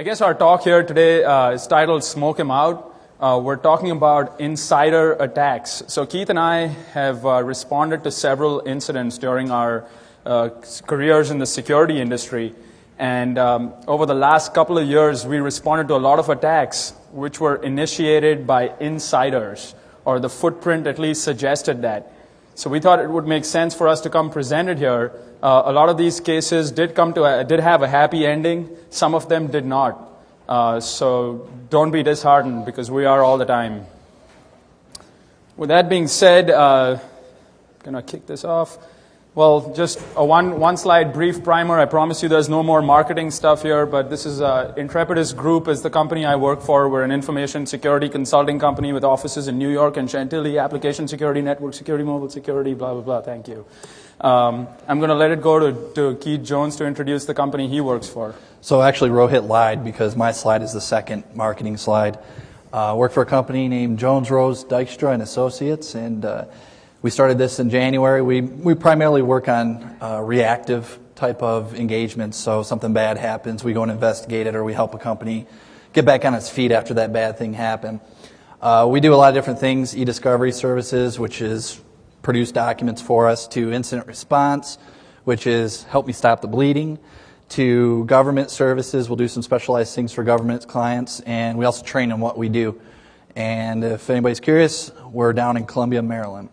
I guess our talk here today is titled Smoke 'Em Out. We're talking about insider attacks. So Keith and I have responded to several incidents during our careers in the security industry. And over the last couple of years, we responded to a lot of attacks which were initiated by insiders, or the footprint at least suggested that. So we thought it would make sense for us to come present it here. A lot of these cases did have a happy ending. Some of them did not. So don't be disheartened, because we are all the time. With that being said, gonna kick this off. Well, just a one slide brief primer. I promise you there's no more marketing stuff here, but this is Intrepidus Group is the company I work for. We're an information security consulting company with offices in New York and Chantilly, application security, network security, mobile security, blah, blah, blah. Thank you. I'm going to let it go to Keith Jones to introduce the company he works for. So actually Rohit lied, because my slide is the second marketing slide. I work for a company named Jones, Rose, Dykstra and Associates, and we started this in January. We primarily work on reactive type of engagements. So something bad happens, we go and investigate it, or we help a company get back on its feet after that bad thing happened. We do a lot of different things: e-discovery services, which is produce documents for us, to incident response, which is help me stop the bleeding, to government services. We'll do some specialized things for government clients, and we also train in what we do. And if anybody's curious, we're down in Columbia, Maryland.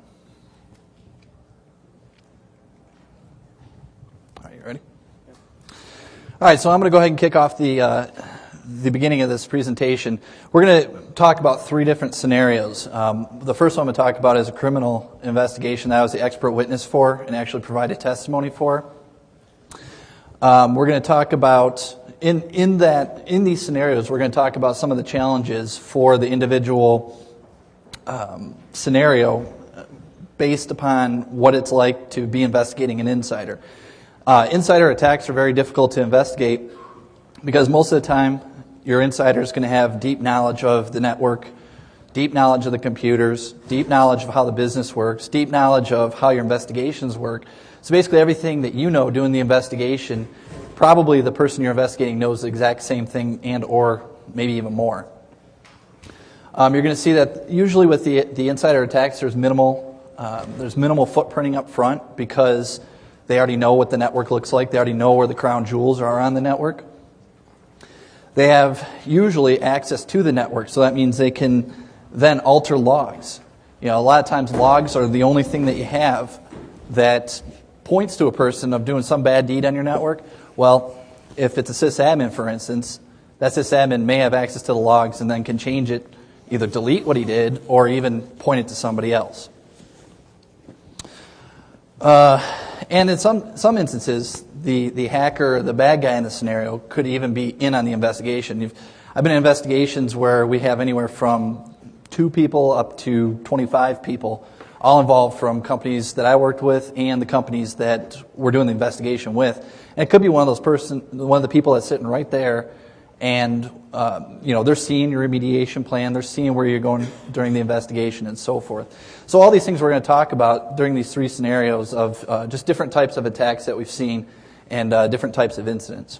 Ready? All right, so I'm going to go ahead and kick off the beginning of this presentation. We're going to talk about three different scenarios. The first one I'm going to talk about is a criminal investigation that I was the expert witness for and actually provided testimony for. We're going to talk about, in these scenarios, we're going to talk about some of the challenges for the individual scenario based upon what it's like to be investigating an insider. Insider attacks are very difficult to investigate because most of the time your insider is going to have deep knowledge of the network, deep knowledge of the computers, deep knowledge of how the business works, deep knowledge of how your investigations work. So basically everything that you know doing the investigation, probably the person you're investigating knows the exact same thing and or maybe even more. You're going to see that usually with the insider attacks there's minimal footprinting up front, because they already know what the network looks like. They already know where the crown jewels are on the network. They have usually access to the network, so that means they can then alter logs. You know, a lot of times logs are the only thing that you have that points to a person of doing some bad deed on your network. Well, if it's a sysadmin, for instance, that sysadmin may have access to the logs and then can change it, either delete what he did or even point it to somebody else. And in some instances, the hacker, the bad guy in the scenario, could even be in on the investigation. I've been in investigations where we have anywhere from 2 people up to 25 people, all involved from companies that I worked with and the companies that we're doing the investigation with. And it could be one of the people that's sitting right there, and they're seeing your remediation plan, they're seeing where you're going during the investigation and so forth. So all these things we're going to talk about during these 3 scenarios of just different types of attacks that we've seen and different types of incidents.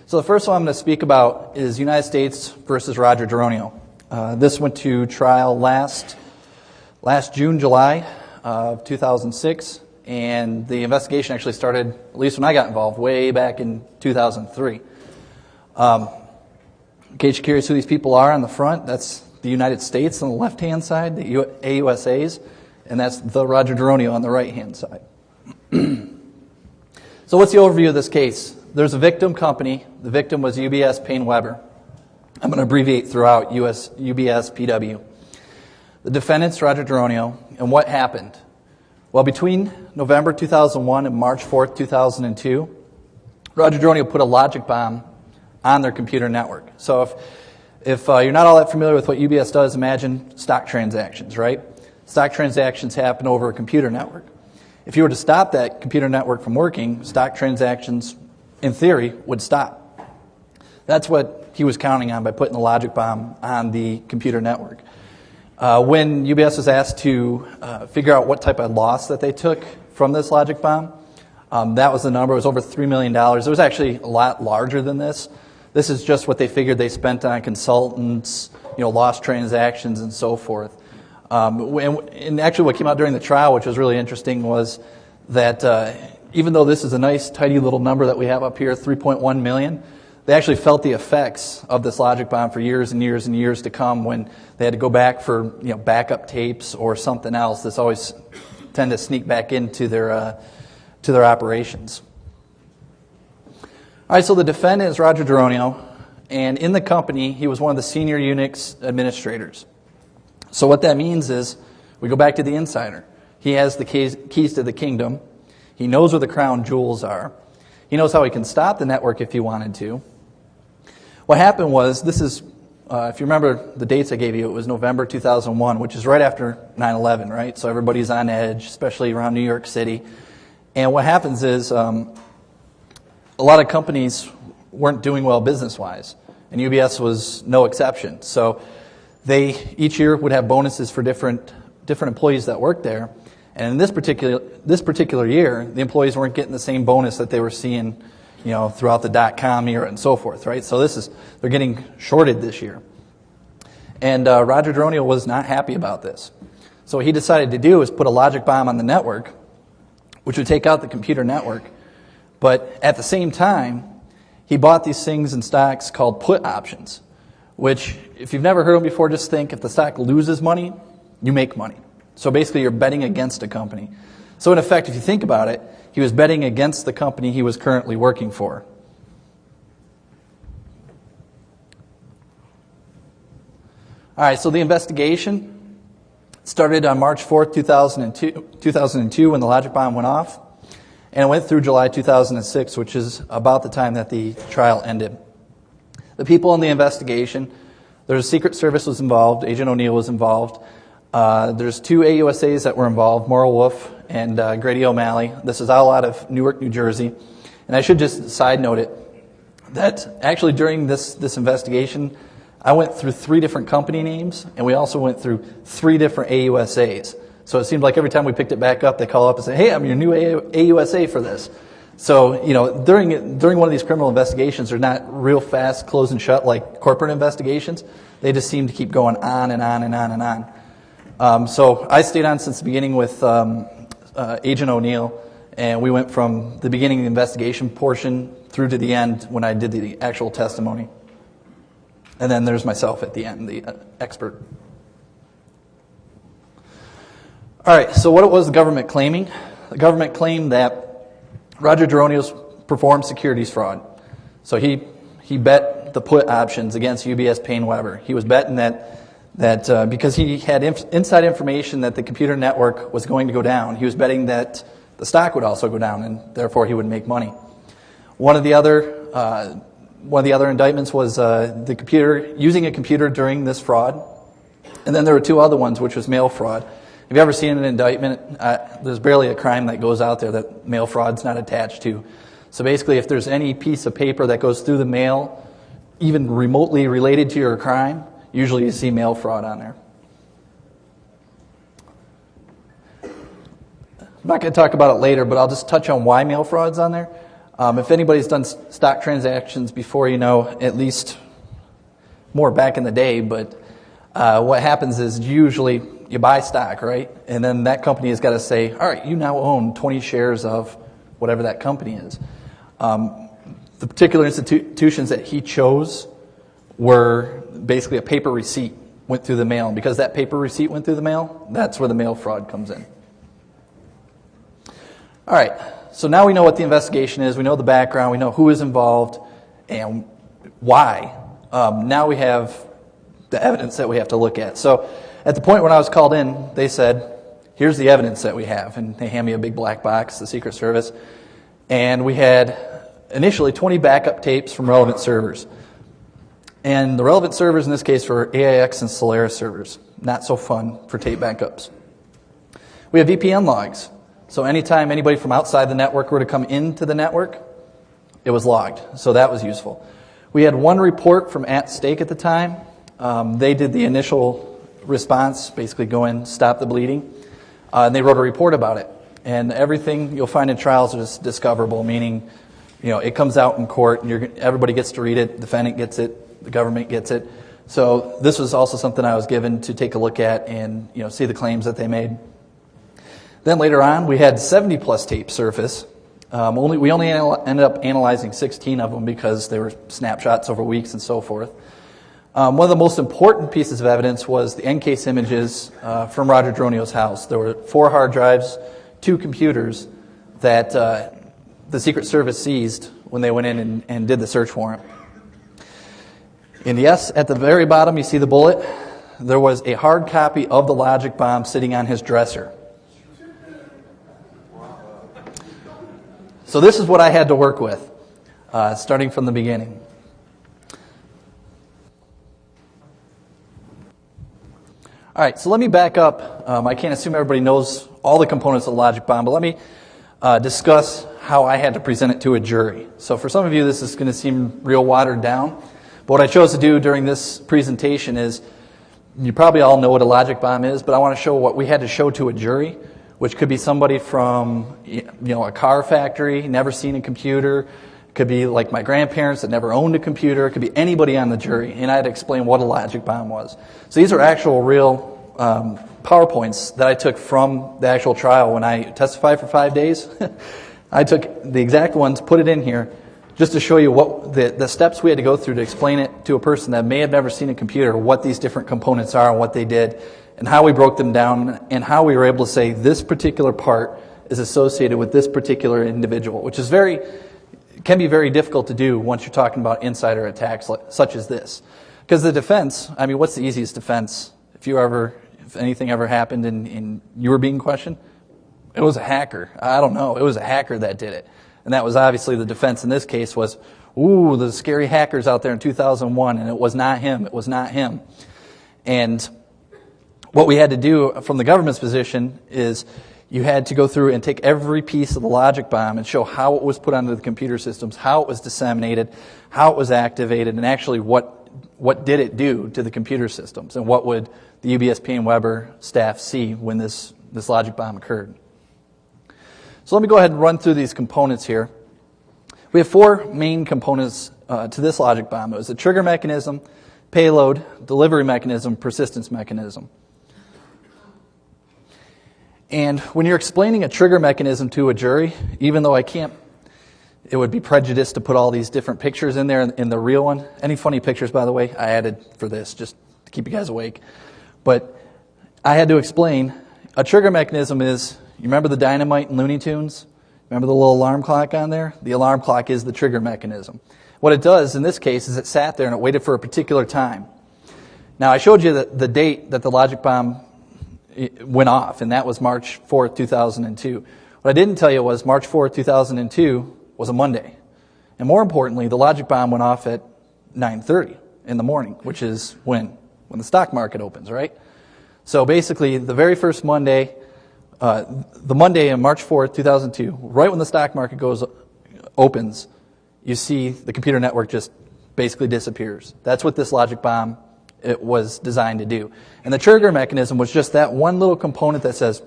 So the first one I'm going to speak about is United States versus Roger Geronio. This went to trial last June, July of 2006, and the investigation actually started, at least when I got involved, way back in 2003. In case you're curious who these people are on the front, that's the United States on the left-hand side, the AUSAs, and that's the Roger Geronio on the right-hand side. So what's the overview of this case? There's a victim company. The victim was UBS PaineWebber. I'm going to abbreviate throughout UBS PW. The defendant's Roger Geronio, and what happened? Well, between November 2001 and March 4th, 2002, Roger Geronio put a logic bomb on their computer network. So if you're not all that familiar with what UBS does, imagine stock transactions, right? Stock transactions happen over a computer network. If you were to stop that computer network from working, stock transactions, in theory, would stop. That's what he was counting on by putting the logic bomb on the computer network. When UBS was asked to figure out what type of loss that they took from this logic bomb, That was the number. It was over $3 million. It was actually a lot larger than this. This is just what they figured they spent on consultants, lost transactions, and so forth. And actually what came out during the trial, which was really interesting, was that even though this is a nice, tidy little number that we have up here, 3.1 million, they actually felt the effects of this logic bomb for years and years and years to come when they had to go back for backup tapes or something else. This always tend to sneak back into their operations. All right, so the defendant is Roger Geronio, and in the company, he was one of the senior Unix administrators. So what that means is, we go back to the insider. He has the keys to the kingdom. He knows where the crown jewels are. He knows how he can stop the network if he wanted to. What happened was, this is, if you remember the dates I gave you, it was November 2001, which is right after 9/11, right? So everybody's on edge, especially around New York City. And what happens is, a lot of companies weren't doing well business-wise, and UBS was no exception. So they each year would have bonuses for different employees that worked there. And in this particular year, the employees weren't getting the same bonus that they were seeing, throughout the .com era and so forth, right? So they're getting shorted this year. And Roger Geronio was not happy about this. So what he decided to do is put a logic bomb on the network, which would take out the computer network. But at the same time, he bought these things in stocks called put options, which, if you've never heard them before, just think if the stock loses money, you make money. So basically, you're betting against a company. So in effect, if you think about it, he was betting against the company he was currently working for. All right, so the investigation started on March 4th, 2002 when the logic bomb went off, and it went through July 2006, which is about the time that the trial ended. The people in the investigation, there's a Secret Service was involved, Agent O'Neill was involved. There's two AUSAs that were involved, Maura Wolf and Grady O'Malley. This is all out of Newark, New Jersey. And I should just side note it, that actually during this investigation, I went through 3 different company names, and we also went through 3 different AUSAs. So it seemed like every time we picked it back up, they call up and say, hey, I'm your new AUSA for this. So, during one of these criminal investigations, they're not real fast, close and shut like corporate investigations. They just seem to keep going on and on and on and on. So I stayed on since the beginning with Agent O'Neill, and we went from the beginning of the investigation portion through to the end when I did the actual testimony. And then there's myself at the end, the expert. All right, so what was the government claiming? The government claimed that Roger Geronio's performed securities fraud. So he bet the put options against UBS PaineWebber. He was betting that because he had inside information that the computer network was going to go down, he was betting that the stock would also go down, and therefore he would make money. One of the other indictments was using a computer during this fraud, and then there were 2 other ones, which was mail fraud. Have you ever seen an indictment? There's barely a crime that goes out there that mail fraud's not attached to. So basically, if there's any piece of paper that goes through the mail, even remotely related to your crime, usually you see mail fraud on there. I'm not going to talk about it later, but I'll just touch on why mail fraud's on there. If anybody's done stock transactions before, at least more back in the day, but what happens is usually you buy stock, right? And then that company has got to say, all right, you now own 20 shares of whatever that company is. The particular institutions that he chose were basically a paper receipt went through the mail. And because that paper receipt went through the mail, that's where the mail fraud comes in. All right, so now we know what the investigation is. We know the background. We know who is involved and why. Now we have the evidence that we have to look at. So at the point when I was called in, they said, here's the evidence that we have. And they hand me a big black box, the Secret Service. And we had initially 20 backup tapes from relevant servers. And the relevant servers in this case were AIX and Solaris servers. Not so fun for tape backups. We have VPN logs. So anytime anybody from outside the network were to come into the network, it was logged. So that was useful. We had one report from At Stake at the time. They did the initial response, basically go in, stop the bleeding. And they wrote a report about it. And everything you'll find in trials is discoverable, meaning, it comes out in court and everybody gets to read it, the defendant gets it, the government gets it. So this was also something I was given to take a look at and, see the claims that they made. Then later on, we had 70 plus tapes surface. We only ended up analyzing 16 of them because they were snapshots over weeks and so forth. One of the most important pieces of evidence was the EnCase images from Roger Dronio's house. There were 4 hard drives, 2 computers that the Secret Service seized when they went in and did the search warrant. And yes, at the very bottom, you see the bullet. There was a hard copy of the logic bomb sitting on his dresser. So this is what I had to work with, starting from the beginning. All right, so let me back up. I can't assume everybody knows all the components of the logic bomb, but let me discuss how I had to present it to a jury. So for some of you, this is going to seem real watered down. But what I chose to do during this presentation is, you probably all know what a logic bomb is, but I want to show what we had to show to a jury, which could be somebody from a car factory, never seen a computer. It could be like my grandparents that never owned a computer. It could be anybody on the jury, and I had to explain what a logic bomb was. So these are actual real PowerPoints that I took from the actual trial when I testified for 5 days. I took the exact ones, put it in here, just to show you what the steps we had to go through to explain it to a person that may have never seen a computer, what these different components are and what they did, and how we broke them down, and how we were able to say this particular part is associated with this particular individual, which is can be very difficult to do once you're talking about insider attacks such as this. Because the defense, what's the easiest defense? If anything ever happened and you were being questioned, it was a hacker. I don't know. It was a hacker that did it. And that was obviously the defense in this case was, the scary hackers out there in 2001, and it was not him. It was not him. And what we had to do from the government's position is you had to go through and take every piece of the logic bomb and show how it was put onto the computer systems, how it was disseminated, how it was activated, and actually what did it do to the computer systems, and what would the UBSP and Weber staff see when this logic bomb occurred. So let me go ahead and run through these components here. We have 4 main components to this logic bomb. It was the trigger mechanism, payload, delivery mechanism, persistence mechanism. And when you're explaining a trigger mechanism to a jury, even though it would be prejudiced to put all these different pictures in there in the real one. Any funny pictures, by the way, I added for this just to keep you guys awake. But I had to explain, a trigger mechanism is, you remember the Dynamite and Looney Tunes? Remember the little alarm clock on there? The alarm clock is the trigger mechanism. What it does in this case is it sat there and it waited for a particular time. Now I showed you the date that the logic bomb went off, and that was March 4th, 2002. What I didn't tell you was March 4th, 2002 was a Monday. And more importantly, the logic bomb went off at 9:30 in the morning, which is when the stock market opens, right? So basically, the very first Monday, the Monday on March 4th, 2002, right when the stock market opens, you see the computer network just basically disappears. That's what this logic bomb was designed to do. And the trigger mechanism was just that one little component that says,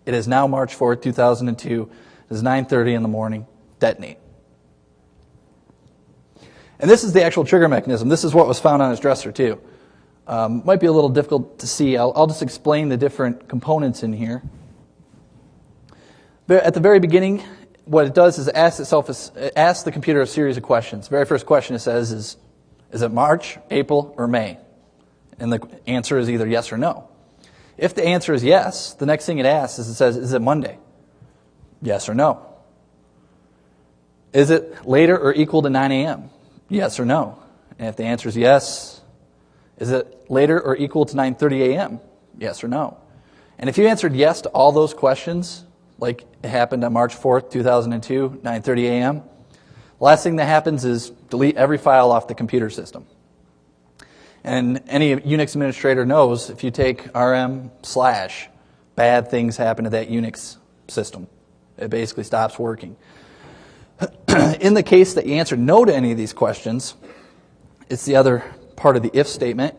it is now March 4th, 2002, it is 9:30 in the morning, detonate. And this is the actual trigger mechanism. This is what was found on his dresser too. Might be a little difficult to see. I'll just explain the different components in here. At the very beginning, what it does is it asks the computer a series of questions. The very first question it says is it March, April, or May? And the answer is either yes or no. If the answer is yes, the next thing it asks is is it Monday? Yes or no. Is it later or equal to 9 a.m.? Yes or no. And if the answer is yes, is it later or equal to 9:30 a.m.? Yes or no. And if you answered yes to all those questions, like it happened on March 4th, 2002, 9:30 a.m., the last thing that happens is delete every file off the computer system. And any Unix administrator knows if you take rm/, bad things happen to that Unix system. It basically stops working. In the case that you answered no to any of these questions, it's the other part of the if statement.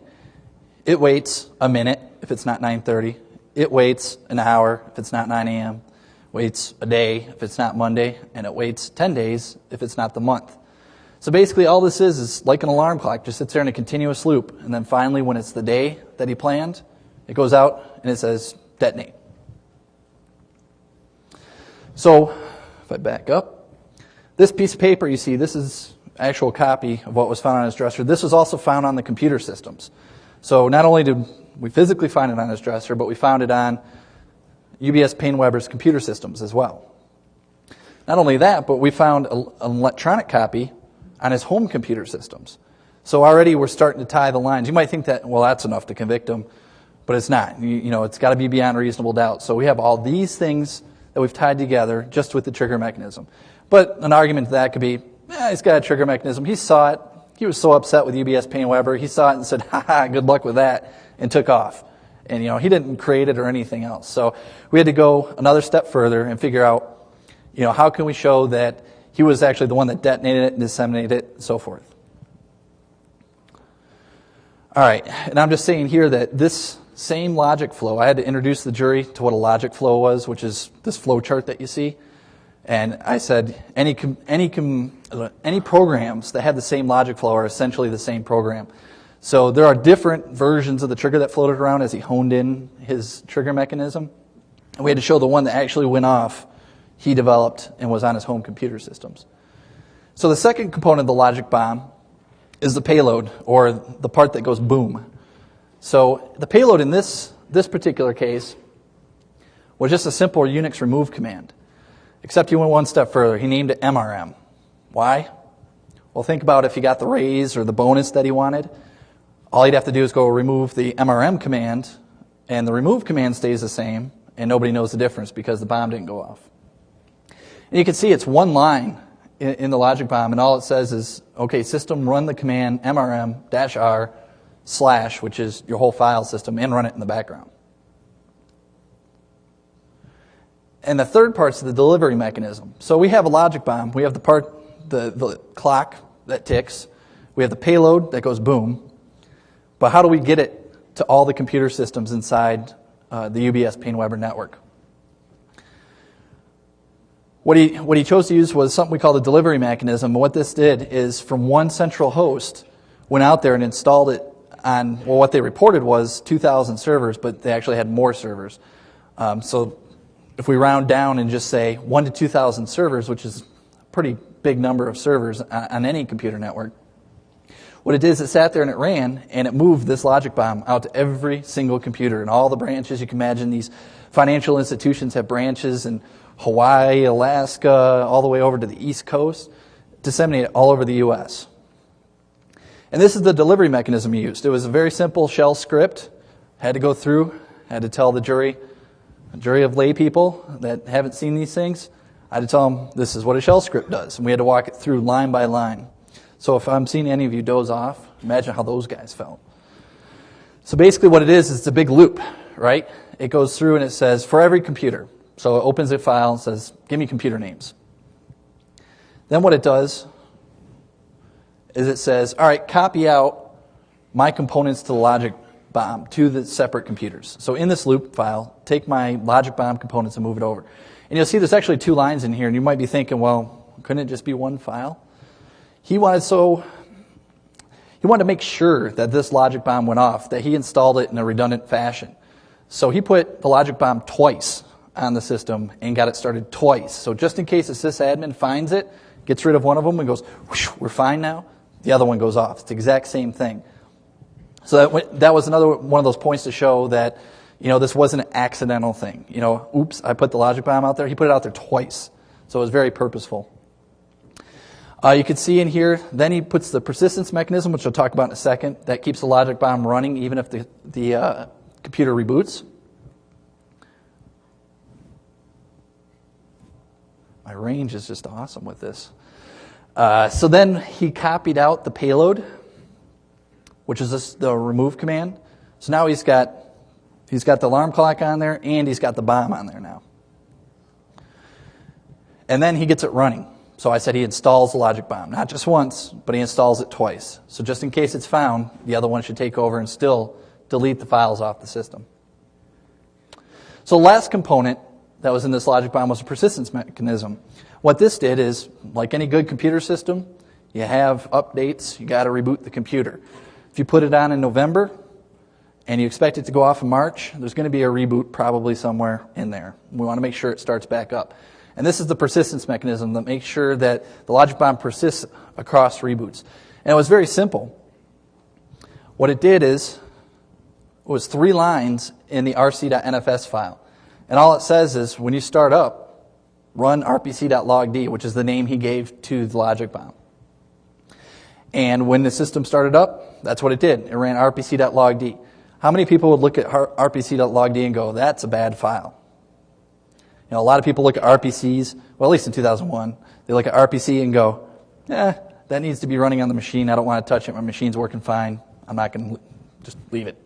It waits a minute if it's not 9:30. It waits an hour if it's not 9 a.m. waits a day if it's not Monday, and it waits 10 days if it's not the month. So basically all this is like an alarm clock, just sits there in a continuous loop. And then finally when it's the day that he planned, it goes out and it says detonate. So if I back up, this piece of paper you see, this is actual copy of what was found on his dresser. This was also found on the computer systems. So not only did we physically find it on his dresser, but we found it on UBS PaineWebber's computer systems as well. Not only that, but we found an electronic copy on his home computer systems. So already we're starting to tie the lines. You might think that, well, that's enough to convict him, but it's not. You know, it's got to be beyond reasonable doubt. So we have all these things that we've tied together just with the trigger mechanism. But an argument to that could be, he's got a trigger mechanism. He saw it. He was so upset with UBS PaineWebber. He saw it and said, good luck with that, and took off. And, he didn't create it or anything else. So we had to go another step further and figure out, how can we show that he was actually the one that detonated it and disseminated it and so forth. All right, and I'm just saying here that this same logic flow, I had to introduce the jury to what a logic flow was, which is this flow chart that you see. And I said any programs that have the same logic flow are essentially the same program. So there are different versions of the trigger that floated around as he honed in his trigger mechanism. And we had to show the one that actually went off he developed and was on his home computer systems. So the second component of the logic bomb is the payload, or the part that goes boom. So the payload in this particular case was just a simple Unix remove command. Except he went one step further. He named it MRM. Why? Well, think about if he got the raise or the bonus that he wanted. All he'd have to do is go remove the MRM command, and the remove command stays the same, and nobody knows the difference because the bomb didn't go off. And you can see it's one line in the logic bomb, and all it says is, okay, system, run the command MRM-R /, which is your whole file system, and run it in the background. And the third part's the delivery mechanism. So we have a logic bomb. We have the part, the clock that ticks. We have the payload that goes boom. But how do we get it to all the computer systems inside the UBS PaineWebber network? What he chose to use was something we call the delivery mechanism. What this did is from one central host, went out there and installed it on, well, what they reported was 2,000 servers, but they actually had more servers. So if we round down and just say 1 to 2,000 servers, which is a pretty big number of servers on any computer network, what it did is it sat there and it ran, and it moved this logic bomb out to every single computer and all the branches. You can imagine these financial institutions have branches in Hawaii, Alaska, all the way over to the East Coast, disseminated all over the U.S. And this is the delivery mechanism he used. It was a very simple shell script. Had to go through, had to tell the jury, a jury of lay people that haven't seen these things, I had to tell them this is what a shell script does. And we had to walk it through line by line. So if I'm seeing any of you doze off, imagine how those guys felt. So basically what it is it's a big loop, right? It goes through and it says, for every computer. So it opens a file and says, give me computer names. Then what it does is it says, all right, copy out my components to the logic bomb to the separate computers. So in this loop file, take my logic bomb components and move it over. And you'll see there's actually 2 lines in here, and you might be thinking, well, couldn't it just be one file? He wanted to make sure that this logic bomb went off, that he installed it in a redundant fashion. So he put the logic bomb twice on the system and got it started twice. So just in case a sysadmin finds it, gets rid of one of them and goes, whoosh, we're fine now, the other one goes off. It's the exact same thing. So that was another one of those points to show that, this wasn't an accidental thing. Oops, I put the logic bomb out there. He put it out there twice. So it was very purposeful. You can see in here, then he puts the persistence mechanism, which we'll talk about in a second. That keeps the logic bomb running even if the computer reboots. My range is just awesome with this. So then he copied out the payload, which is the remove command. So now he's got the alarm clock on there, and he's got the bomb on there now. And then he gets it running. So I said he installs the logic bomb, not just once, but he installs it twice. So just in case it's found, the other one should take over and still delete the files off the system. So the last component that was in this logic bomb was a persistence mechanism. What this did is, like any good computer system, you have updates, you got to reboot the computer. If you put it on in November and you expect it to go off in March, there's going to be a reboot probably somewhere in there. We want to make sure it starts back up. And this is the persistence mechanism that makes sure that the logic bomb persists across reboots. And it was very simple. What it did is, it was 3 lines in the rc.nfs file. And all it says is, when you start up, run rpc.logd, which is the name he gave to the logic bomb. And when the system started up, that's what it did. It ran rpc.logd. How many people would look at rpc.logd and go, that's a bad file? You know, a lot of people look at RPCs, well, at least in 2001, they look at RPC and go, that needs to be running on the machine. I don't want to touch it. My machine's working fine. I'm not going to just leave it.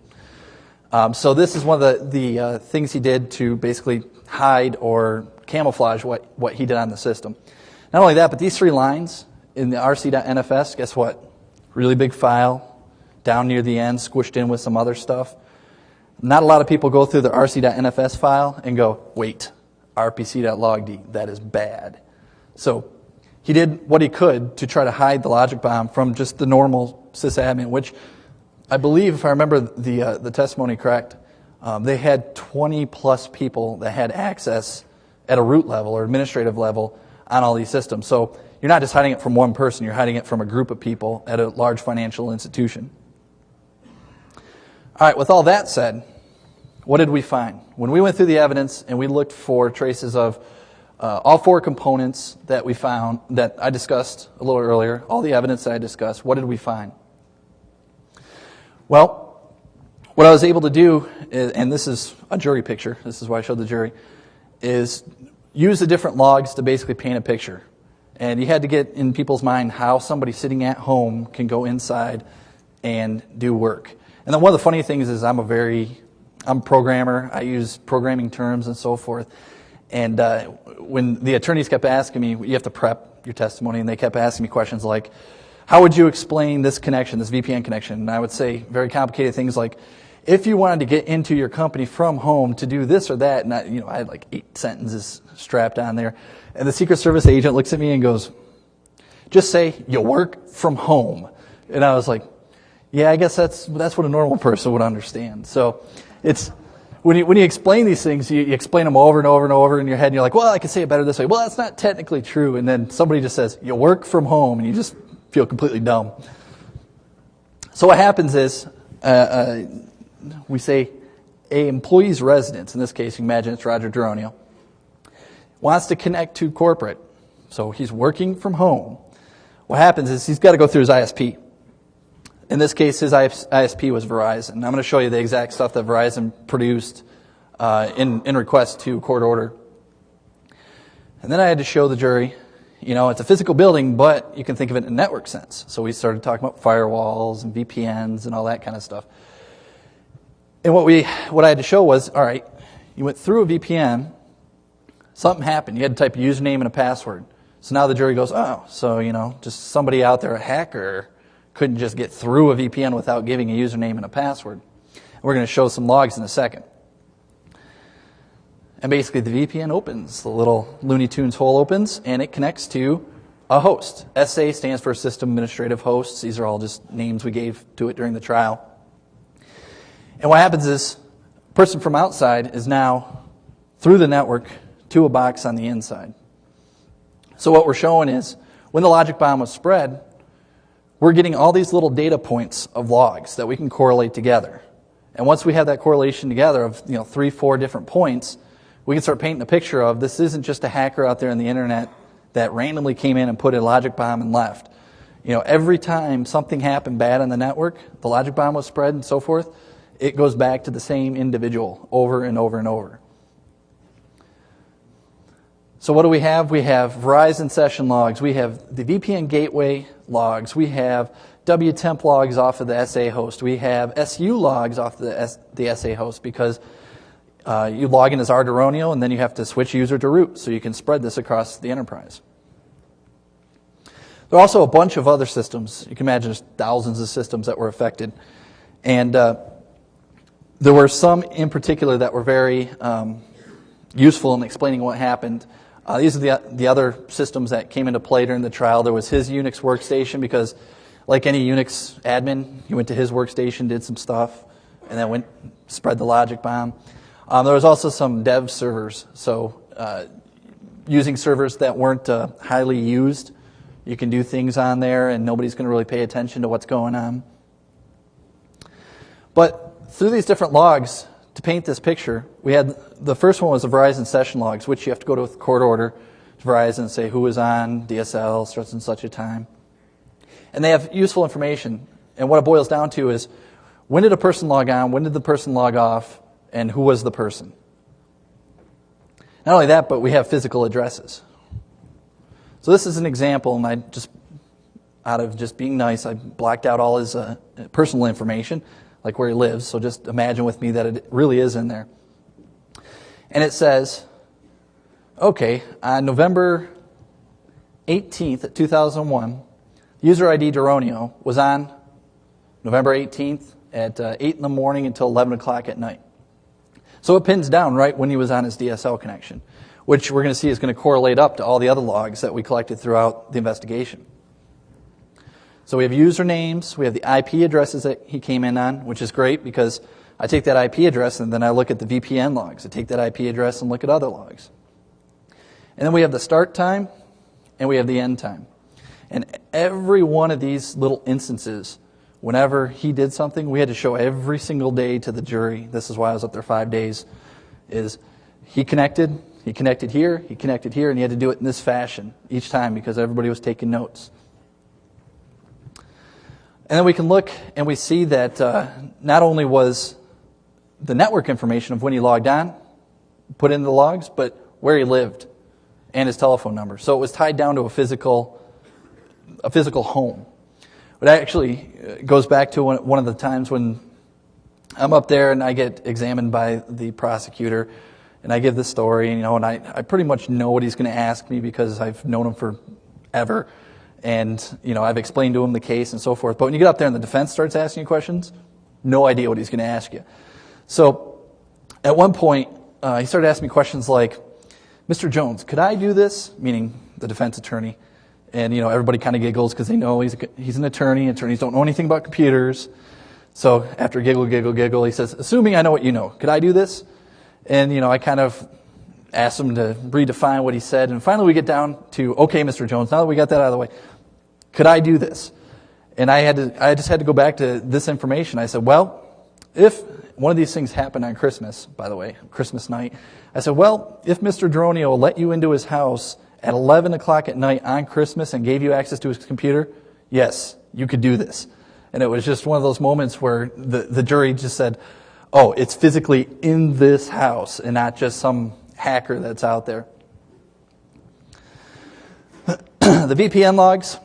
So this is one of the things he did to basically hide or camouflage what he did on the system. Not only that, but these 3 lines in the rc.nfs, guess what? Really big file, down near the end, squished in with some other stuff. Not a lot of people go through the rc.nfs file and go, wait, rpc.logd, that is bad. So he did what he could to try to hide the logic bomb from just the normal sysadmin, which I believe, if I remember the testimony correct, they had 20 plus people that had access at a root level or administrative level on all these systems. So you're not just hiding it from one person, you're hiding it from a group of people at a large financial institution. All right, with all that said, what did we find? When we went through the evidence and we looked for traces of all 4 components that we found, that I discussed a little earlier, all the evidence that I discussed, what did we find? Well, what I was able to do, and this is a jury picture, this is why I showed the jury, is use the different logs to basically paint a picture. And you had to get in people's mind how somebody sitting at home can go inside and do work. And then one of the funny things is I'm a programmer. I use programming terms and so forth. And when the attorneys kept asking me, you have to prep your testimony, and they kept asking me questions like, how would you explain this connection, this VPN connection? And I would say very complicated things like, if you wanted to get into your company from home to do this or that, and I had like 8 sentences strapped on there. And the Secret Service agent looks at me and goes, just say you work from home. And I was like, yeah, I guess that's what a normal person would understand. So it's when you explain these things, you explain them over and over and over in your head, and you're like, well, I can say it better this way. Well, that's not technically true. And then somebody just says, you work from home, and you just feel completely dumb. So what happens is, we say a employee's residence, in this case, you imagine it's Roger Geronio, wants to connect to corporate. So he's working from home. What happens is he's got to go through his ISP. In this case, his ISP was Verizon. I'm going to show you the exact stuff that Verizon produced in request to court order. And then I had to show the jury, it's a physical building, but you can think of it in a network sense. So we started talking about firewalls and VPNs and all that kind of stuff. And what I had to show was, all right, you went through a VPN, something happened. You had to type a username and a password. So now the jury goes, oh, so, just somebody out there, a hacker, couldn't just get through a VPN without giving a username and a password. And we're going to show some logs in a second. And basically the VPN opens, the little Looney Tunes hole opens, and it connects to a host. SA stands for System Administrative Hosts. These are all just names we gave to it during the trial. And what happens is, a person from outside is now through the network to a box on the inside. So what we're showing is, when the logic bomb was spread, we're getting all these little data points of logs that we can correlate together. And once we have that correlation together of 3, 4 different points, we can start painting a picture of this isn't just a hacker out there on the internet that randomly came in and put a logic bomb and left. Every time something happened bad on the network, the logic bomb was spread and so forth, it goes back to the same individual over and over and over. So what do we have? We have Verizon session logs. We have the VPN gateway logs. We have WTemp logs off of the SA host. We have SU logs off the SA host because you log in as Arduino and then you have to switch user to root so you can spread this across the enterprise. There are also a bunch of other systems. You can imagine there's thousands of systems that were affected. And there were some in particular that were very useful in explaining what happened. These are the other systems that came into play during the trial. There was his Unix workstation because, like any Unix admin, he went to his workstation, did some stuff, and then spread the logic bomb. There was also some dev servers. So using servers that weren't highly used, you can do things on there, and nobody's going to really pay attention to what's going on. But through these different logs, to paint this picture, we had the first one was the Verizon session logs, which you have to go to with court order to Verizon and say who was on DSL, such and such a time. And they have useful information. And what it boils down to is, when did a person log on, when did the person log off, and who was the person? Not only that, but we have physical addresses. So this is an example, and I just, out of just being nice, I blacked out all his personal information, like where he lives. So just imagine with me that it really is in there. And it says, okay, on November 18th, 2001, user ID Duronio was on November 18th at 8 in the morning until 11 o'clock at night. So it pins down right when he was on his DSL connection, which we're going to see is going to correlate up to all the other logs that we collected throughout the investigation. So we have usernames, we have the IP addresses that he came in on, which is great because I take that IP address and then I look at the VPN logs. I take that IP address and look at other logs. And then we have the start time and we have the end time. And every one of these little instances, whenever he did something, we had to show every single day to the jury. This is why I was up there 5 days, is he connected here, and he had to do it in this fashion each time because everybody was taking notes. And then we can look and we see that not only was the network information of when he logged on put into the logs, but where he lived and his telephone number. So it was tied down to a physical home. It actually goes back to one of the times when I'm up there and I get examined by the prosecutor, and I give the story, and I pretty much know what he's going to ask me because I've known him forever. And, I've explained to him the case and so forth. But when you get up there and the defense starts asking you questions, no idea what he's going to ask you. So at one point, he started asking me questions like, Mr. Jones, could I do this? Meaning the defense attorney. And, everybody kind of giggles because they know he's an attorney. Attorneys don't know anything about computers. So after giggle, he says, assuming I know what you know, could I do this? And, I kind of asked him to redefine what he said. And finally we get down to, okay, Mr. Jones, now that we got that out of the way, could I do this? And I just had to go back to this information. I said, well, if one of these things happened on Christmas, by the way, Christmas night, I said, well, if Mr. Duronio let you into his house at 11 o'clock at night on Christmas and gave you access to his computer, yes, you could do this. And it was just one of those moments where the jury just said, oh, it's physically in this house and not just some hacker that's out there. The VPN logs,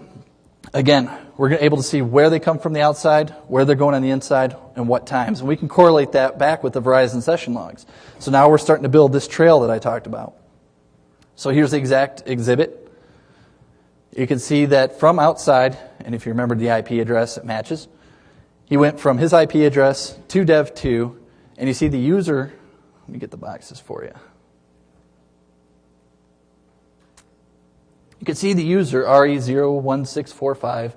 again, we're able to see where they come from the outside, where they're going on the inside, and what times. And we can correlate that back with the Verizon session logs. So now we're starting to build this trail that I talked about. So here's the exact exhibit. You can see that from outside, and if you remember the IP address, it matches. He went from his IP address to dev2, and you see the user. Let me get the boxes for you. You can see the user, RE01645,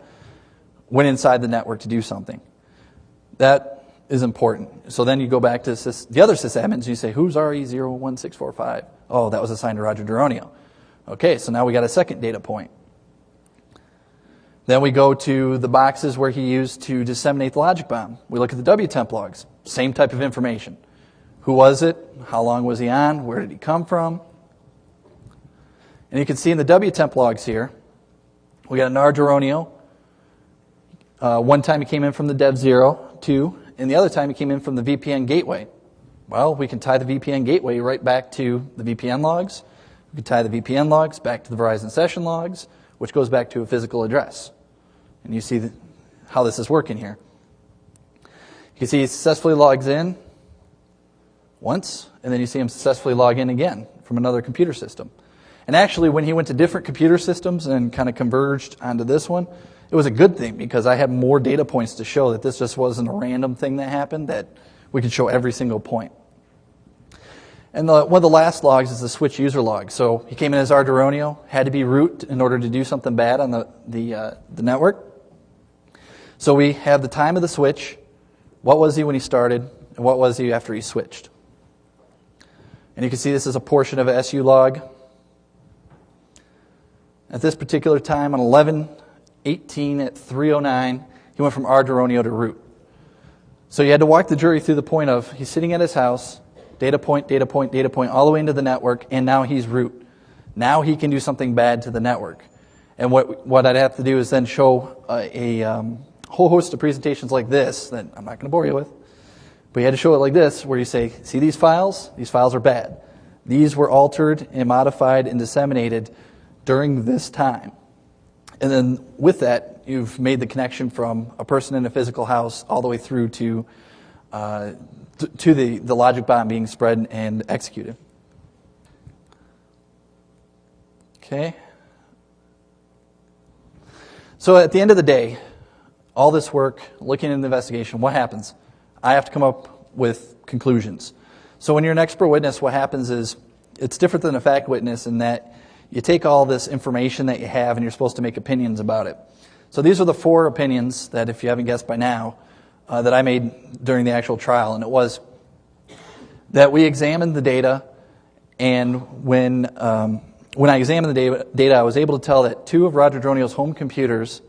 went inside the network to do something. That is important. So then you go back to the other sysadmins and you say, who's RE01645? Oh, that was assigned to Roger Duronio. Okay, so now we got a second data point. Then we go to the boxes where he used to disseminate the logic bomb. We look at the WTemp logs. Same type of information. Who was it? How long was he on? Where did he come from? And you can see in the WTemp logs here, we got a NAR Duronio. One time he came in from the dev0, 2, and the other time he came in from the VPN gateway. Well, we can tie the VPN gateway right back to the VPN logs. We can tie the VPN logs back to the Verizon session logs, which goes back to a physical address. And you see how this is working here. You can see he successfully logs in once, and then you see him successfully log in again from another computer system. And actually, when he went to different computer systems and kind of converged onto this one, it was a good thing because I had more data points to show that this just wasn't a random thing that happened, that we could show every single point. And one of the last logs is the switch user log. So he came in as Arduino, had to be root in order to do something bad on the network. So we have the time of the switch, what was he when he started, and what was he after he switched. And you can see this is a portion of a SU log. At this particular time, on 11/18 at 3:09, he went from Arduino to root. So you had to walk the jury through the point of he's sitting at his house, data point, data point, data point, all the way into the network, and now he's root. Now he can do something bad to the network. And what I'd have to do is then show a whole host of presentations like this that I'm not going to bore you with. But you had to show it like this, where you say, see these files? These files are bad. These were altered and modified and disseminated during this time. And then with that, you've made the connection from a person in a physical house all the way through to the logic bomb being spread and executed. Okay. So at the end of the day, all this work, looking into the investigation, what happens? I have to come up with conclusions. So when you're an expert witness, what happens is it's different than a fact witness in that you take all this information that you have and you're supposed to make opinions about it. So these are the 4 opinions that, if you haven't guessed by now, that I made during the actual trial. And it was that we examined the data, and when I examined the data, I was able to tell that 2 of Roger Dronio's home computers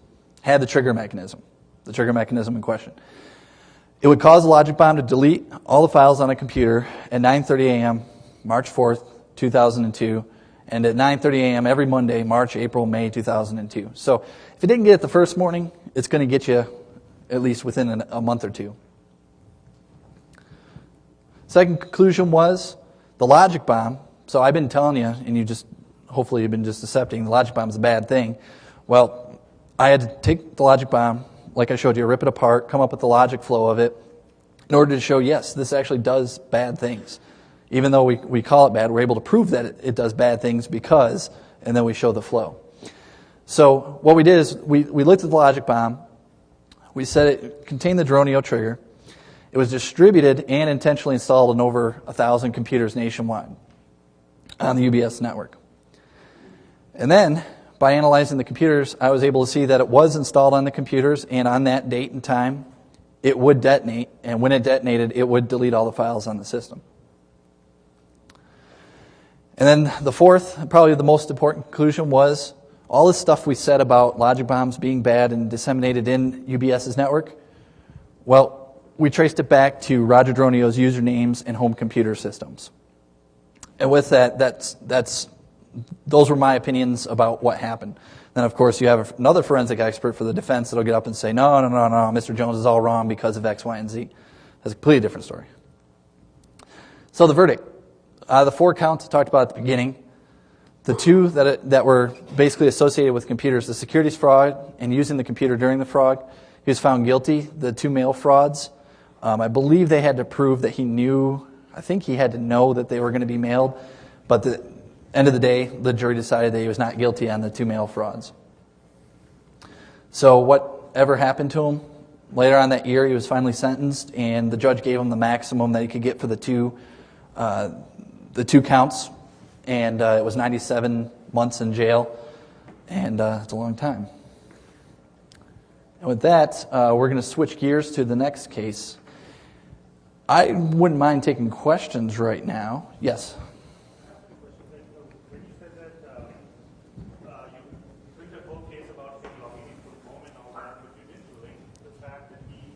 had the trigger mechanism in question. It would cause the logic bomb to delete all the files on a computer at 9:30 a.m., March 4th, 2002, and at 9:30 a.m. every Monday, March, April, May 2002. So if it didn't get it the first morning, it's going to get you at least within a month or 2. Second conclusion was the logic bomb. So I've been telling you, and hopefully you've been just accepting the logic bomb is a bad thing. Well, I had to take the logic bomb, like I showed you, rip it apart, come up with the logic flow of it, in order to show, yes, this actually does bad things. Even though we call it bad, we're able to prove that it does bad things because, and then we show the flow. So what we did is we looked at the logic bomb. We said it contained the Dronio trigger. It was distributed and intentionally installed on over 1,000 computers nationwide on the UBS network. And then, by analyzing the computers, I was able to see that it was installed on the computers, and on that date and time, it would detonate. And when it detonated, it would delete all the files on the system. And then the fourth, probably the most important conclusion, was all this stuff we said about logic bombs being bad and disseminated in UBS's network. Well, we traced it back to Roger Dronio's usernames and home computer systems. And with that, those were my opinions about what happened. Then, of course, you have another forensic expert for the defense that'll get up and say, no, Mr. Jones is all wrong because of X, Y, and Z. That's a completely different story. So the verdict. The 4 counts I talked about at the beginning, the 2 that were basically associated with computers, the securities fraud and using the computer during the fraud, he was found guilty. The 2 mail frauds, I believe they had to prove that he knew, I think he had to know that they were going to be mailed, but at the end of the day, the jury decided that he was not guilty on the 2 mail frauds. So whatever happened to him, later on that year he was finally sentenced, and the judge gave him the maximum that he could get for the two counts, and it was 97 months in jail, and it's a long time. And with that, we're going to switch gears to the next case. I wouldn't mind taking questions right now. Yes? When you said that you took the whole case about him logging into home and all that, but you didn't link the fact that he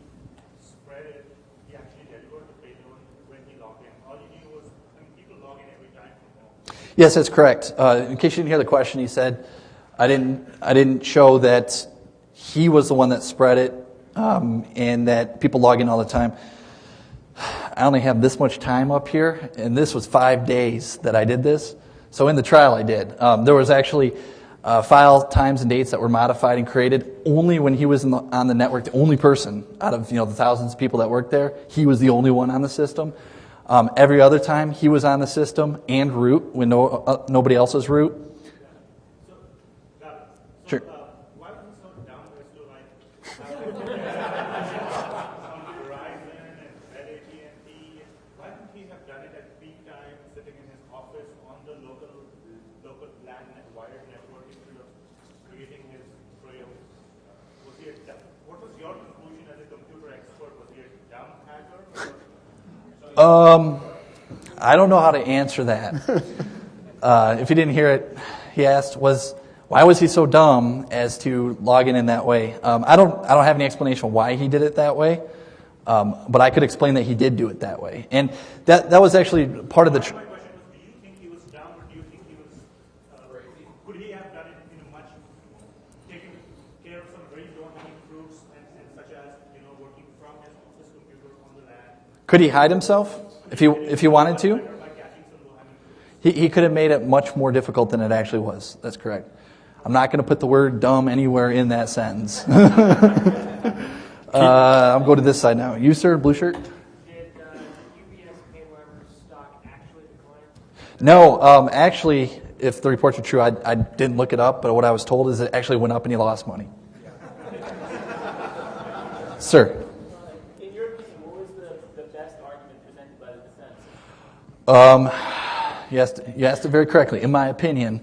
spread it, he actually delivered the payload when he logged in. All you knew was, people log in every time from home. Yes, that's correct. In case you didn't hear the question, he said, I didn't show that he was the one that spread it, and that people log in all the time. I only have this much time up here, and this was 5 days that I did this. So in the trial I did. There was actually file times and dates that were modified and created only when he was on the network. The only person out of the thousands of people that worked there, he was the only one on the system. Every other time he was on the system and root when nobody else was root. Sure. Why was he so down as to on Verizon and at AT&T? Why couldn't he have done it at peak times? local LAN wired network instead of creating his trail. What was your conclusion as a computer expert? Was he a dumb hacker? I don't know how to answer that. If you didn't hear it, he asked, why was he so dumb as to log in that way? I don't have any explanation why he did it that way, but I could explain that he did do it that way. And that was actually part of the... My question was, do you think he was dumb, or do you think he was could he have done it in a much, taken care of some very low-hanging fruits, and such as, working from his office computer on the LAN? Could he hide himself if he wanted to? He could have made it much more difficult than it actually was. That's correct. I'm not going to put the word dumb anywhere in that sentence. I'll go to this side now. You, sir, blue shirt? Did UBS Paylabor stock actually decline? No, actually, if the reports are true, I didn't look it up, but what I was told is it actually went up and he lost money. Sir? In your opinion, what was the best argument presented by the defense? You asked it very correctly. In my opinion,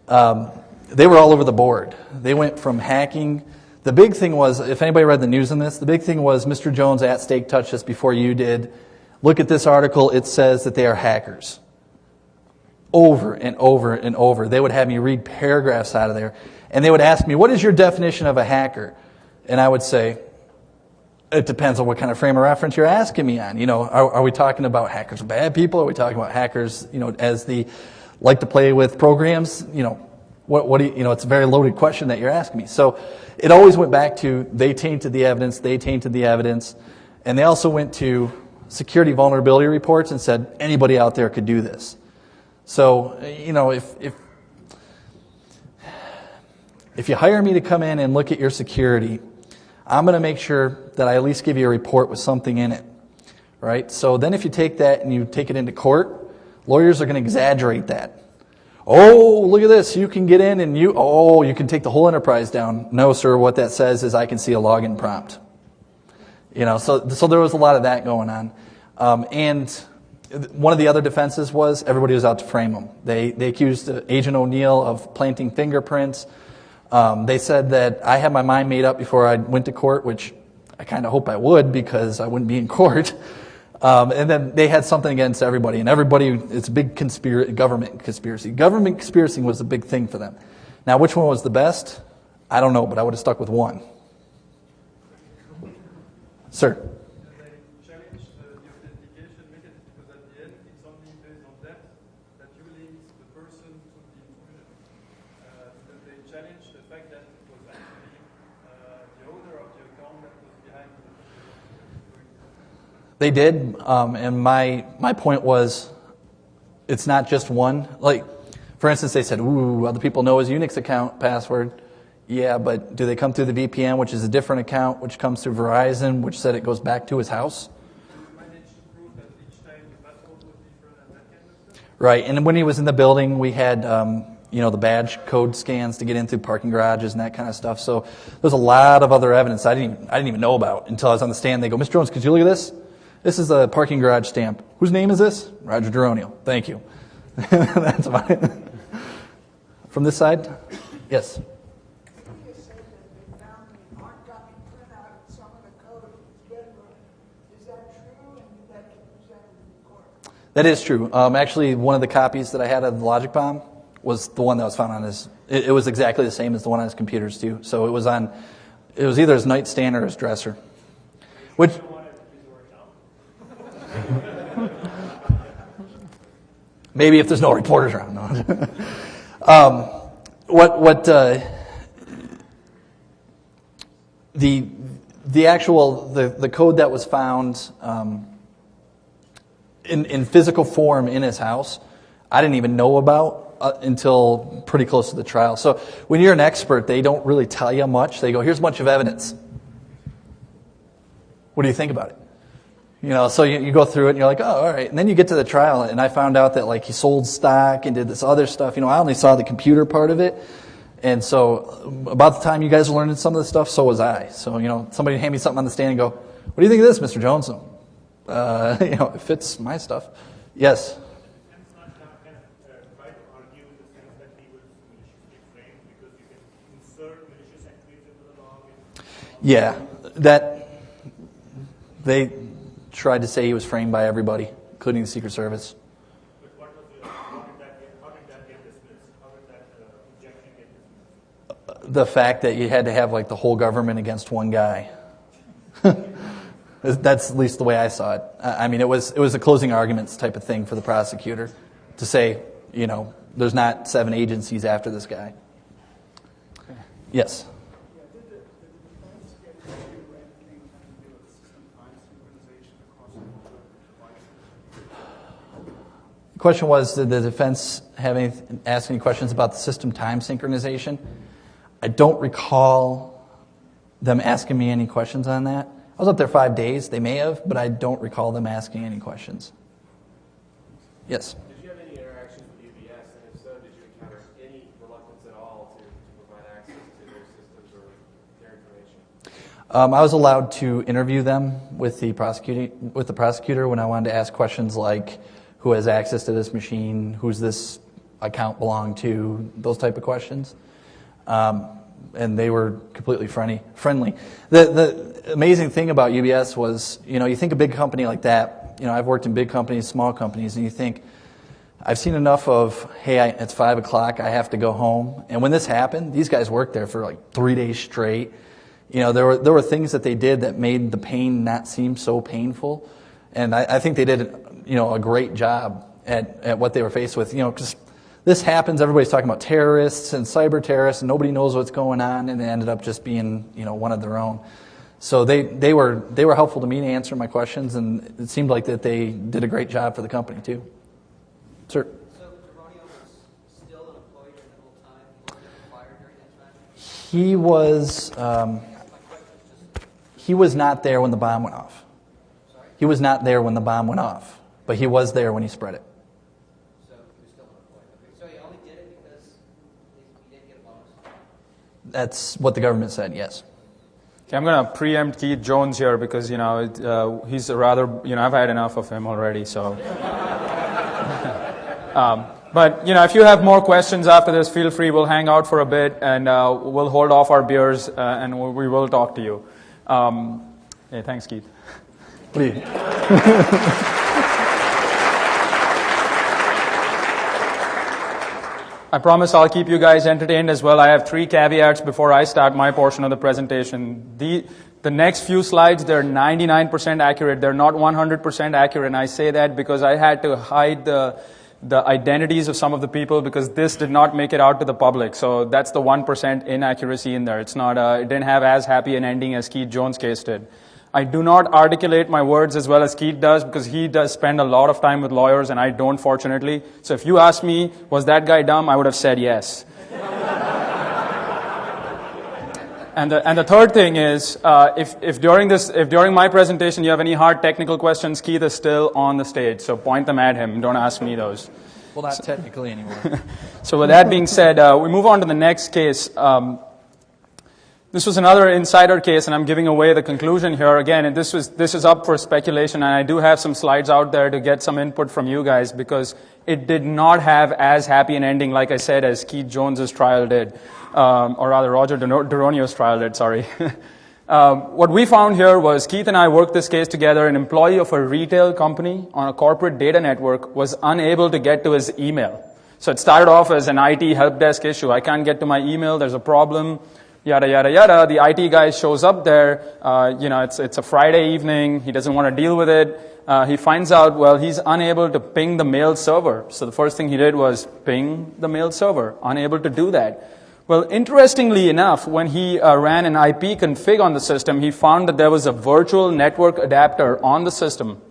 they were all over the board. They went from hacking. The big thing was, if anybody read the news on this, the big thing was Mr. Jones at stake touched this before you did. Look at this article. It says that they are hackers. Over and over and over. They would have me read paragraphs out of there. And they would ask me, what is your definition of a hacker? And I would say, it depends on what kind of frame of reference you're asking me on. Are we talking about hackers are bad people? Are we talking about hackers, as the like to play with programs? What do you, it's a very loaded question that you're asking me. So it always went back to they tainted the evidence, and they also went to security vulnerability reports and said anybody out there could do this. So, if you hire me to come in and look at your security, I'm going to make sure that I at least give you a report with something in it, right? So then if you take that and you take it into court, lawyers are going to exaggerate that. Oh, look at this. You can get in and you can take the whole enterprise down. No, sir, what that says is I can see a login prompt. So there was a lot of that going on. And one of the other defenses was everybody was out to frame them. They accused Agent O'Neill of planting fingerprints. They said that I had my mind made up before I went to court, which I kind of hope I would because I wouldn't be in court. And then they had something against everybody. And everybody, it's a big government conspiracy. Government conspiracy was a big thing for them. Now, which one was the best? I don't know, but I would have stuck with one. Sir? Challenge the authentication mechanism because at the end it's only based on that you link the person to the intrusion. They challenge the fact that it was actually the owner of the account that was behind the They did, and my point was, it's not just one. Like, for instance, they said, other people know his Unix account password. Yeah, but do they come through the VPN, which is a different account, which comes through Verizon, which said it goes back to his house? Right, and when he was in the building, we had, the badge code scans to get in through parking garages and that kind of stuff. So there's a lot of other evidence I didn't even know about until I was on the stand. They go, Mr. Jones, could you look at this? This is a parking garage stamp. Whose name is this? Roger Duronial. Thank you. That's fine. From this side? Yes. That is true. Actually, one of the copies that I had of the logic bomb was the one that was found on his. It was exactly the same as the one on his computers too. So it was either his nightstand or his dresser. Which. Maybe if there's no reporters around. No. The actual code that was found. In physical form in his house, I didn't even know about until pretty close to the trial. So when you're an expert, they don't really tell you much. They go, here's a bunch of evidence. What do you think about it? So you go through it and you're like, oh, all right. And then you get to the trial and I found out that he sold stock and did this other stuff. I only saw the computer part of it. And so about the time you guys were learning some of this stuff, so was I. So, somebody hand me something on the stand and go, what do you think of this, Mr. Jones? It fits my stuff. Yes. Try to argue the Yeah, that they tried to say he was framed by everybody, including the Secret Service. But what was how did that get dismissed? How did that objection get dismissed? The fact that you had to have like the whole government against one guy. That's at least the way I saw it. I mean, it was a closing arguments type of thing for the prosecutor to say, you know, there's not 7 agencies after this guy. Okay. Yes. Yeah, did the defense get into anything having to do with system time synchronization across the devices? The question was, did the defense ask any questions about the system time synchronization? I don't recall them asking me any questions on that. I was up there 5 days. They may have, but I don't recall them asking any questions. Yes? Did you have any interactions with UBS? And if so, did you encounter any reluctance at all to provide access to their systems or their information? I was allowed to interview them with the prosecutor when I wanted to ask questions like, who has access to this machine, who's this account belong to, those type of questions. And they were completely friendly. The amazing thing about UBS was, you know, you think a big company like that, you know, I've worked in big companies, small companies, and you think, I've seen enough of, hey, it's 5 o'clock, I have to go home. And when this happened, these guys worked there for like 3 days straight. You know, there were things that they did that made the pain not seem so painful. And I think they did, you know, a great job at what they were faced with. You know, because this happens, everybody's talking about terrorists and cyber terrorists, and nobody knows what's going on, and it ended up just being, you know, one of their own. So they were helpful to me to answer my questions, and it seemed like that they did a great job for the company too. Sir. So Deronio was still an employee during the whole time? He wasn't fired during that time? He was not there when the bomb went off. Sorry? He was not there when the bomb went off, but he was there when he spread it. So he was still an employee. Okay. So he only did it because he didn't get a bonus? That's what the government said, yes. Okay, I'm going to preempt Keith Jones here because, you know, he's a rather, you know, I've had enough of him already, so. But, you know, if you have more questions after this, feel free. We'll hang out for a bit, and we'll hold off our beers, and we will talk to you. Hey, thanks, Keith. Please. I promise I'll keep you guys entertained as well. I have 3 caveats before I start my portion of the presentation. The next few slides, they're 99% accurate. They're not 100% accurate, and I say that because I had to hide the identities of some of the people because this did not make it out to the public. So that's the 1% inaccuracy in there. It's not. It didn't have as happy an ending as Keith Jones' case did. I do not articulate my words as well as Keith does because he does spend a lot of time with lawyers and I don't, fortunately. So if you asked me, was that guy dumb, I would have said yes. And the third thing is, if during my presentation you have any hard technical questions, Keith is still on the stage, so point them at him. Don't ask me those. Well, not technically anymore. So with that being said, we move on to the next case. This was another insider case, and I'm giving away the conclusion here again. And this is up for speculation, and I do have some slides out there to get some input from you guys because it did not have as happy an ending, like I said, as Keith Jones's trial did, or rather Roger Deronio's trial did. Sorry. What we found here was Keith and I worked this case together. An employee of a retail company on a corporate data network was unable to get to his email. So it started off as an IT help desk issue. I can't get to my email. There's a problem. Yada, yada, yada. The IT guy shows up there. It's a Friday evening. He doesn't want to deal with it. He finds out, well, he's unable to ping the mail server. So the first thing he did was ping the mail server. Unable to do that. Well, interestingly enough, when he ran an IP config on the system, he found that there was a virtual network adapter on the system.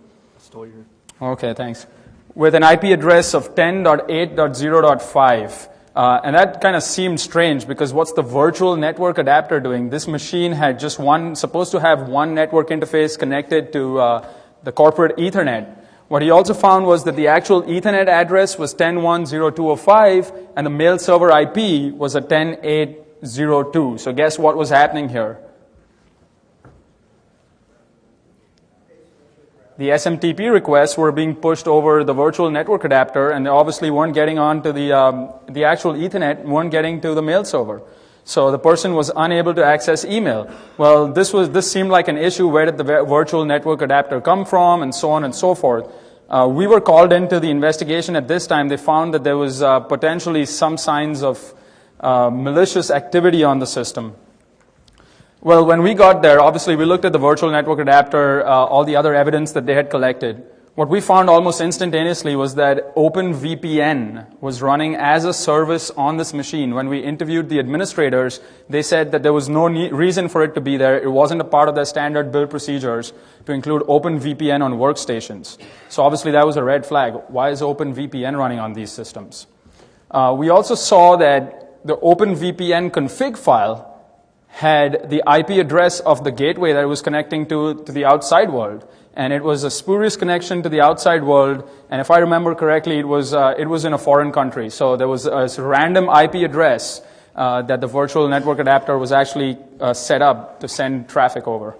Okay, thanks. With an IP address of 10.8.0.5. And that kind of seemed strange because what's the virtual network adapter doing? This machine had just supposed to have one network interface connected to the corporate Ethernet. What he also found was that the actual Ethernet address was 10.1.0.2.05 and the mail server IP was a 10.8.0.2. So guess what was happening here? The SMTP requests were being pushed over the virtual network adapter, and they obviously weren't getting on to the actual Ethernet, weren't getting to the mail server. So the person was unable to access email. Well, this seemed like an issue. Where did the virtual network adapter come from, and so on and so forth. We were called into the investigation at this time. They found that there was potentially some signs of malicious activity on the system. Well, when we got there, obviously we looked at the virtual network adapter, all the other evidence that they had collected. What we found almost instantaneously was that OpenVPN was running as a service on this machine. When we interviewed the administrators, they said that there was no reason for it to be there. It wasn't a part of their standard build procedures to include OpenVPN on workstations. So obviously that was a red flag. Why is OpenVPN running on these systems? We also saw that the OpenVPN config file had the IP address of the gateway that it was connecting to the outside world. And it was a spurious connection to the outside world. And if I remember correctly, it was in a foreign country. So there was a random IP address that the virtual network adapter was actually set up to send traffic over.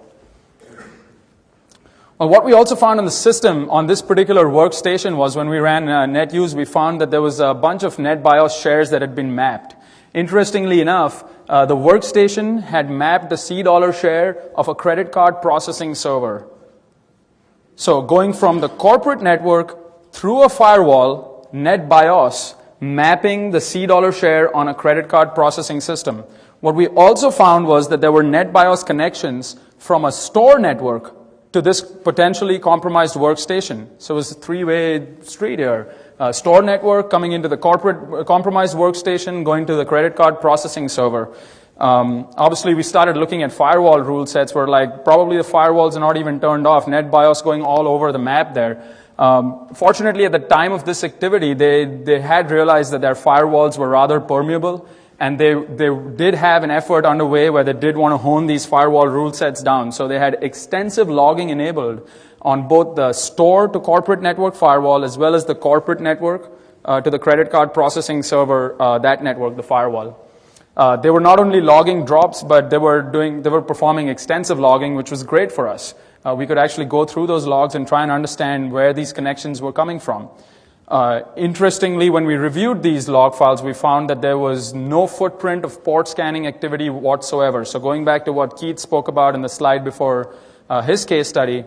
Well, what we also found on the system on this particular workstation was when we ran NetUse, we found that there was a bunch of NetBIOS shares that had been mapped. Interestingly enough, the workstation had mapped the $C share of a credit card processing server. So going from the corporate network through a firewall, NetBIOS, mapping the $C share on a credit card processing system. What we also found was that there were NetBIOS connections from a store network to this potentially compromised workstation. So it was a three-way street here. Store network coming into the corporate compromised workstation, going to the credit card processing server. Obviously, we started looking at firewall rule sets where probably the firewalls are not even turned off. NetBIOS going all over the map there. Fortunately, at the time of this activity, they had realized that their firewalls were rather permeable, and they did have an effort underway where they did want to hone these firewall rule sets down. So they had extensive logging enabled on both the store to corporate network firewall as well as the corporate network to the credit card processing server, that network, the firewall. They were not only logging drops, but they were performing extensive logging, which was great for us. We could actually go through those logs and try and understand where these connections were coming from. Interestingly, when we reviewed these log files, we found that there was no footprint of port scanning activity whatsoever. So going back to what Keith spoke about in the slide before his case study,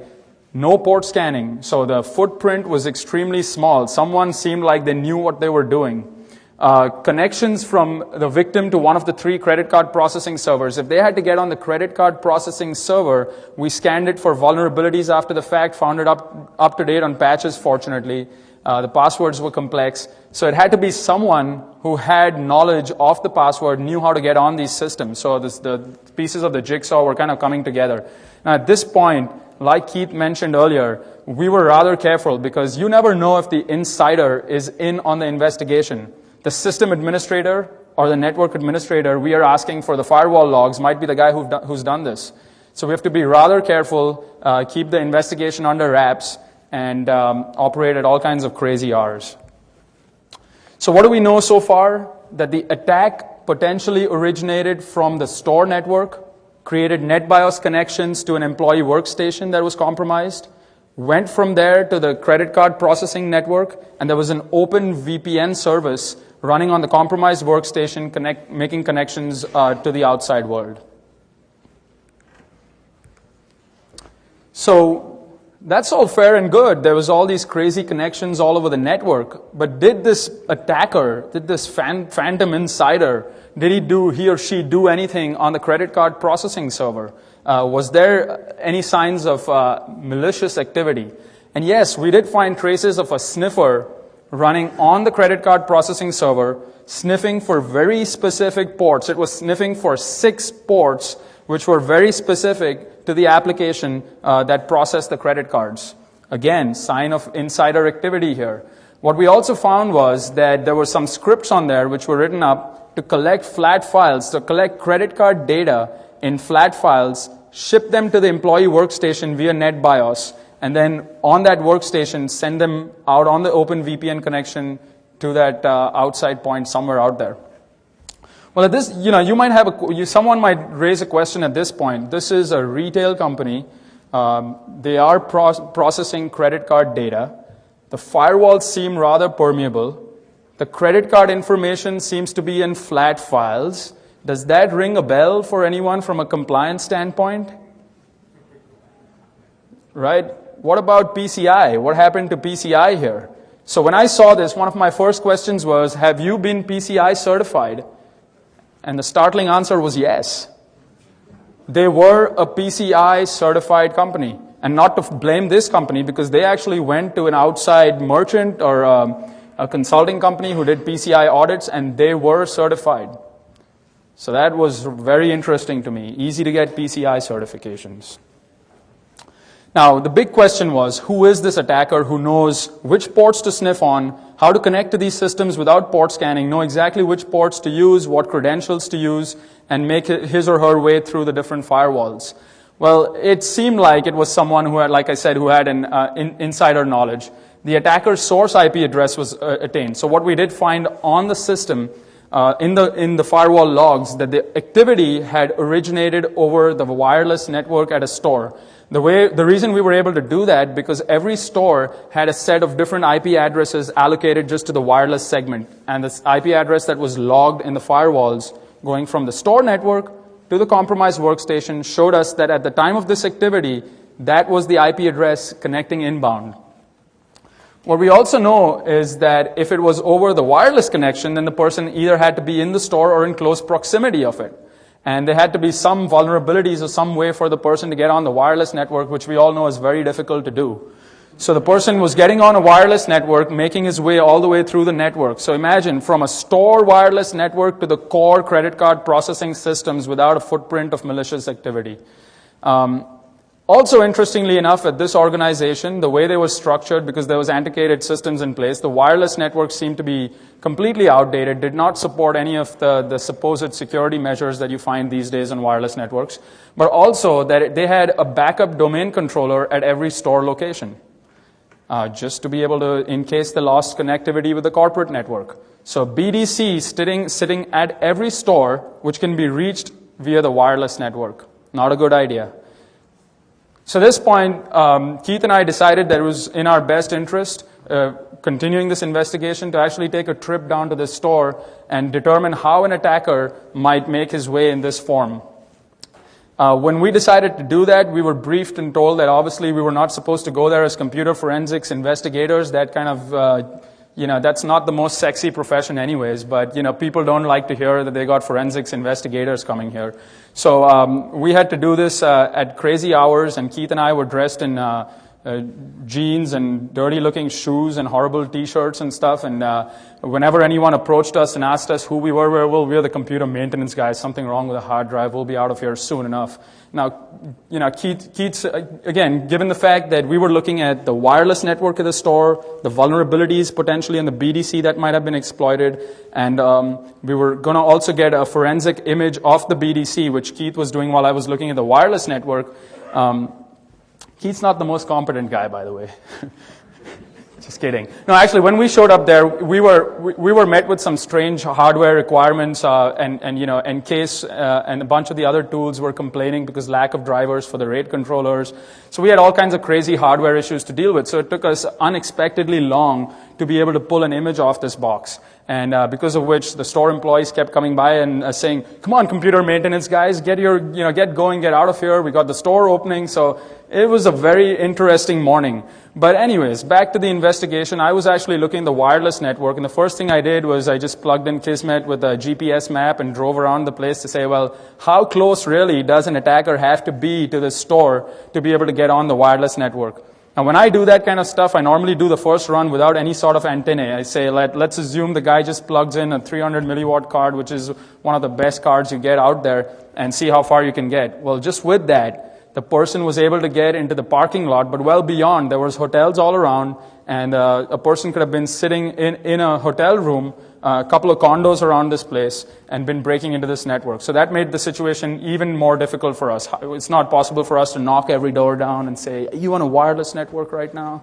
no port scanning. So the footprint was extremely small. Someone seemed like they knew what they were doing. Connections from the victim to one of the 3 credit card processing servers. If they had to get on the credit card processing server, we scanned it for vulnerabilities after the fact, found it up to date on patches, fortunately. The passwords were complex. So it had to be someone who had knowledge of the password, knew how to get on these systems. So the pieces of the jigsaw were kind of coming together. Now at this point, like Keith mentioned earlier, we were rather careful because you never know if the insider is in on the investigation. The system administrator or the network administrator we are asking for the firewall logs might be the guy who's done this. So we have to be rather careful, keep the investigation under wraps, and operate at all kinds of crazy hours. So what do we know so far? That the attack potentially originated from the store network, created NetBIOS connections to an employee workstation that was compromised, went from there to the credit card processing network, and there was an open VPN service running on the compromised workstation, making connections to the outside world. So that's all fair and good. There was all these crazy connections all over the network. But did this attacker, did this phantom insider, did he or she do anything on the credit card processing server? Was there any signs of malicious activity? And yes, we did find traces of a sniffer running on the credit card processing server, sniffing for very specific ports. It was sniffing for 6 ports, which were very specific to the application that processed the credit cards. Again, sign of insider activity here. What we also found was that there were some scripts on there which were written up to collect flat files, to collect credit card data in flat files, ship them to the employee workstation via NetBIOS, and then on that workstation, send them out on the open VPN connection to that outside point somewhere out there. Well, at this, you might have someone might raise a question at this point. This is a retail company. They are processing credit card data. The firewalls seem rather permeable. The credit card information seems to be in flat files. Does that ring a bell for anyone from a compliance standpoint? Right? What about PCI? What happened to PCI here? So when I saw this, one of my first questions was, have you been PCI certified? And the startling answer was yes. They were a PCI certified company. And not to blame this company, because they actually went to an outside merchant or a consulting company who did PCI audits, and they were certified. So that was very interesting to me. Easy to get PCI certifications. Now, the big question was, who is this attacker who knows which ports to sniff on, how to connect to these systems without port scanning, know exactly which ports to use, what credentials to use, and make his or her way through the different firewalls? Well, it seemed like it was someone who had, like I said, who had an insider knowledge. The attacker's source IP address was attained. So what we did find on the system, in the firewall logs, that the activity had originated over the wireless network at a store. The reason we were able to do that, because every store had a set of different IP addresses allocated just to the wireless segment. And this IP address that was logged in the firewalls going from the store network to the compromised workstation showed us that at the time of this activity, that was the IP address connecting inbound. What we also know is that if it was over the wireless connection, then the person either had to be in the store or in close proximity of it. And there had to be some vulnerabilities or some way for the person to get on the wireless network, which we all know is very difficult to do. So the person was getting on a wireless network, making his way all the way through the network. So imagine from a store wireless network to the core credit card processing systems without a footprint of malicious activity. Also, interestingly enough, at this organization, the way they were structured, because there was antiquated systems in place, the wireless network seemed to be completely outdated, did not support any of the supposed security measures that you find these days on wireless networks, but also that they had a backup domain controller at every store location, just to be able to, in case they lost connectivity with the corporate network. So BDC sitting at every store, which can be reached via the wireless network. Not a good idea. So at this point, Keith and I decided that it was in our best interest, continuing this investigation, to actually take a trip down to this store and determine how an attacker might make his way in this form. When we decided to do that, we were briefed and told that obviously we were not supposed to go there as computer forensics investigators. That kind of, that's not the most sexy profession anyways, but, people don't like to hear that they got forensics investigators coming here. So we had to do this at crazy hours, and Keith and I were dressed in jeans and dirty-looking shoes and horrible T-shirts and stuff. And whenever anyone approached us and asked us who we were, we're the computer maintenance guys. Something wrong with a hard drive. We'll be out of here soon enough. Now, Keith's, again, given the fact that we were looking at the wireless network of the store, the vulnerabilities potentially in the BDC that might have been exploited, and we were going to also get a forensic image of the BDC, which Keith was doing while I was looking at the wireless network. Keith's not the most competent guy, by the way. Just kidding. No, actually, when we showed up there, we were met with some strange hardware requirements, and Encase and a bunch of the other tools were complaining because lack of drivers for the RAID controllers. So we had all kinds of crazy hardware issues to deal with. So it took us unexpectedly long to be able to pull an image off this box. And because of which the store employees kept coming by and saying, "Come on, computer maintenance guys, get going, get out of here. We got the store opening." So it was a very interesting morning. But anyways, back to the investigation. I was actually looking at the wireless network, and the first thing I did was I just plugged in Kismet with a GPS map and drove around the place to say, well, how close really does an attacker have to be to the store to be able to get on the wireless network? Now, when I do that kind of stuff, I normally do the first run without any sort of antennae. I say, let's assume the guy just plugs in a 300 milliwatt card, which is one of the best cards you get out there, and see how far you can get. Well, just with that, the person was able to get into the parking lot, but well beyond. There was hotels all around, and a person could have been sitting in a hotel room, a couple of condos around this place, and been breaking into this network. So that made the situation even more difficult for us. It's not possible for us to knock every door down and say, "You on a wireless network right now?"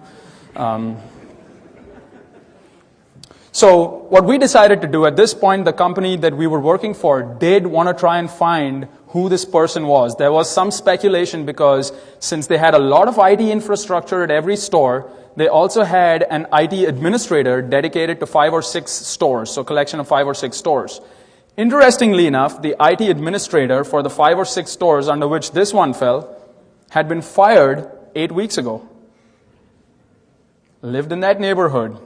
So what we decided to do at this point, the company that we were working for did want to try and find who this person was. There was some speculation because since they had a lot of IT infrastructure at every store, they also had an IT administrator dedicated to 5 or 6 stores, so collection of 5 or 6 stores. Interestingly enough, the IT administrator for the 5 or 6 stores under which this one fell had been fired 8 weeks ago. Lived in that neighborhood,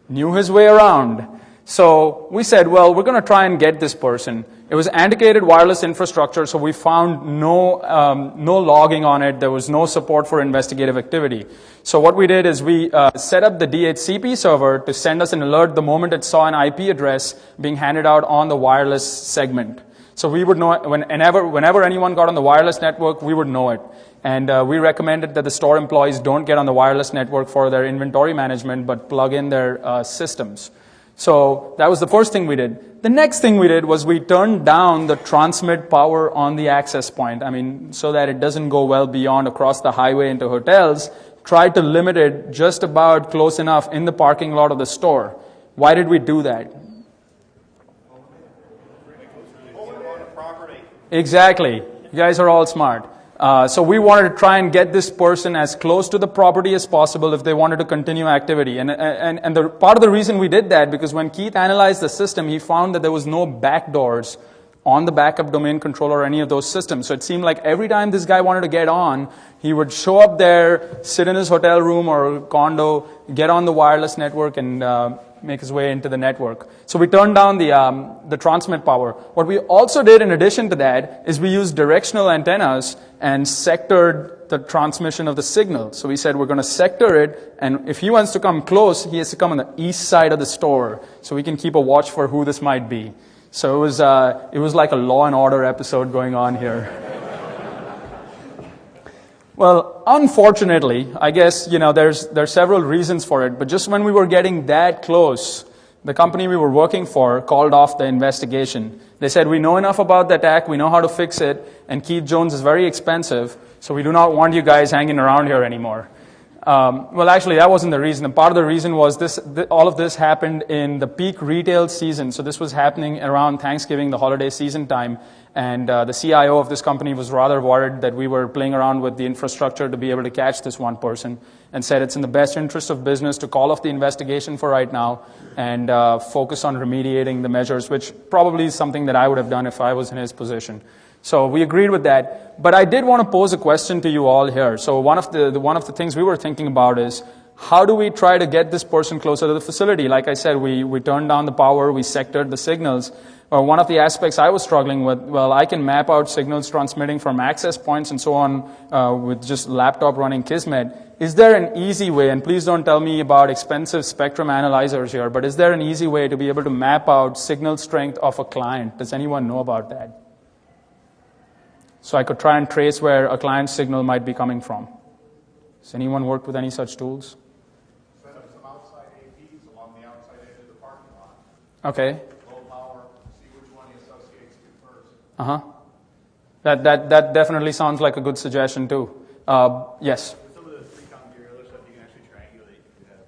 knew his way around. So we said, well, we're going to try and get this person. It was antiquated wireless infrastructure, so we found no logging on it. There was no support for investigative activity. So what we did is we set up the DHCP server to send us an alert the moment it saw an IP address being handed out on the wireless segment. So we would know whenever anyone got on the wireless network, we would know it. And we recommended that the store employees don't get on the wireless network for their inventory management, but plug in their systems. So that was the first thing we did. The next thing we did was we turned down the transmit power on the access point. I mean, so that it doesn't go well beyond across the highway into hotels. Tried to limit it just about close enough in the parking lot of the store. Why did we do that? Exactly. You guys are all smart. So we wanted to try and get this person as close to the property as possible if they wanted to continue activity. And the part of the reason we did that, because when Keith analyzed the system, he found that there was no backdoors on the backup domain controller or any of those systems. So it seemed like every time this guy wanted to get on, he would show up there, sit in his hotel room or condo, get on the wireless network, and make his way into the network. So we turned down the transmit power. What we also did in addition to that is we used directional antennas and sectored the transmission of the signal. So we said we're going to sector it, and if he wants to come close, he has to come on the east side of the store so we can keep a watch for who this might be. So it was like a Law and Order episode going on here. Well, unfortunately, I guess, there's several reasons for it, but just when we were getting that close, the company we were working for called off the investigation. They said, we know enough about the attack, we know how to fix it, and Keith Jones is very expensive, so we do not want you guys hanging around here anymore. Well, actually, that wasn't the reason. Part of the reason was all of this happened in the peak retail season. So this was happening around Thanksgiving, the holiday season time. And the CIO of this company was rather worried that we were playing around with the infrastructure to be able to catch this one person, and said it's in the best interest of business to call off the investigation for right now and focus on remediating the measures, which probably is something that I would have done if I was in his position. So we agreed with that. But I did want to pose a question to you all here. So one of the things we were thinking about is, how do we try to get this person closer to the facility? Like I said, we turned down the power, we sectored the signals. One of the aspects I was struggling with, well, I can map out signals transmitting from access points and so on with just laptop running Kismet. Is there an easy way, and please don't tell me about expensive spectrum analyzers here, but is there an easy way to be able to map out signal strength of a client? Does anyone know about that? So I could try and trace where a client's signal might be coming from. Has anyone worked with any such tools? Set up some outside APs along the outside edge of the parking lot. Okay. Low power, see which one he associates to first. Uh-huh. That definitely sounds like a good suggestion too. Yes? With some of the 3Com gear and other stuff, you can actually triangulate. You have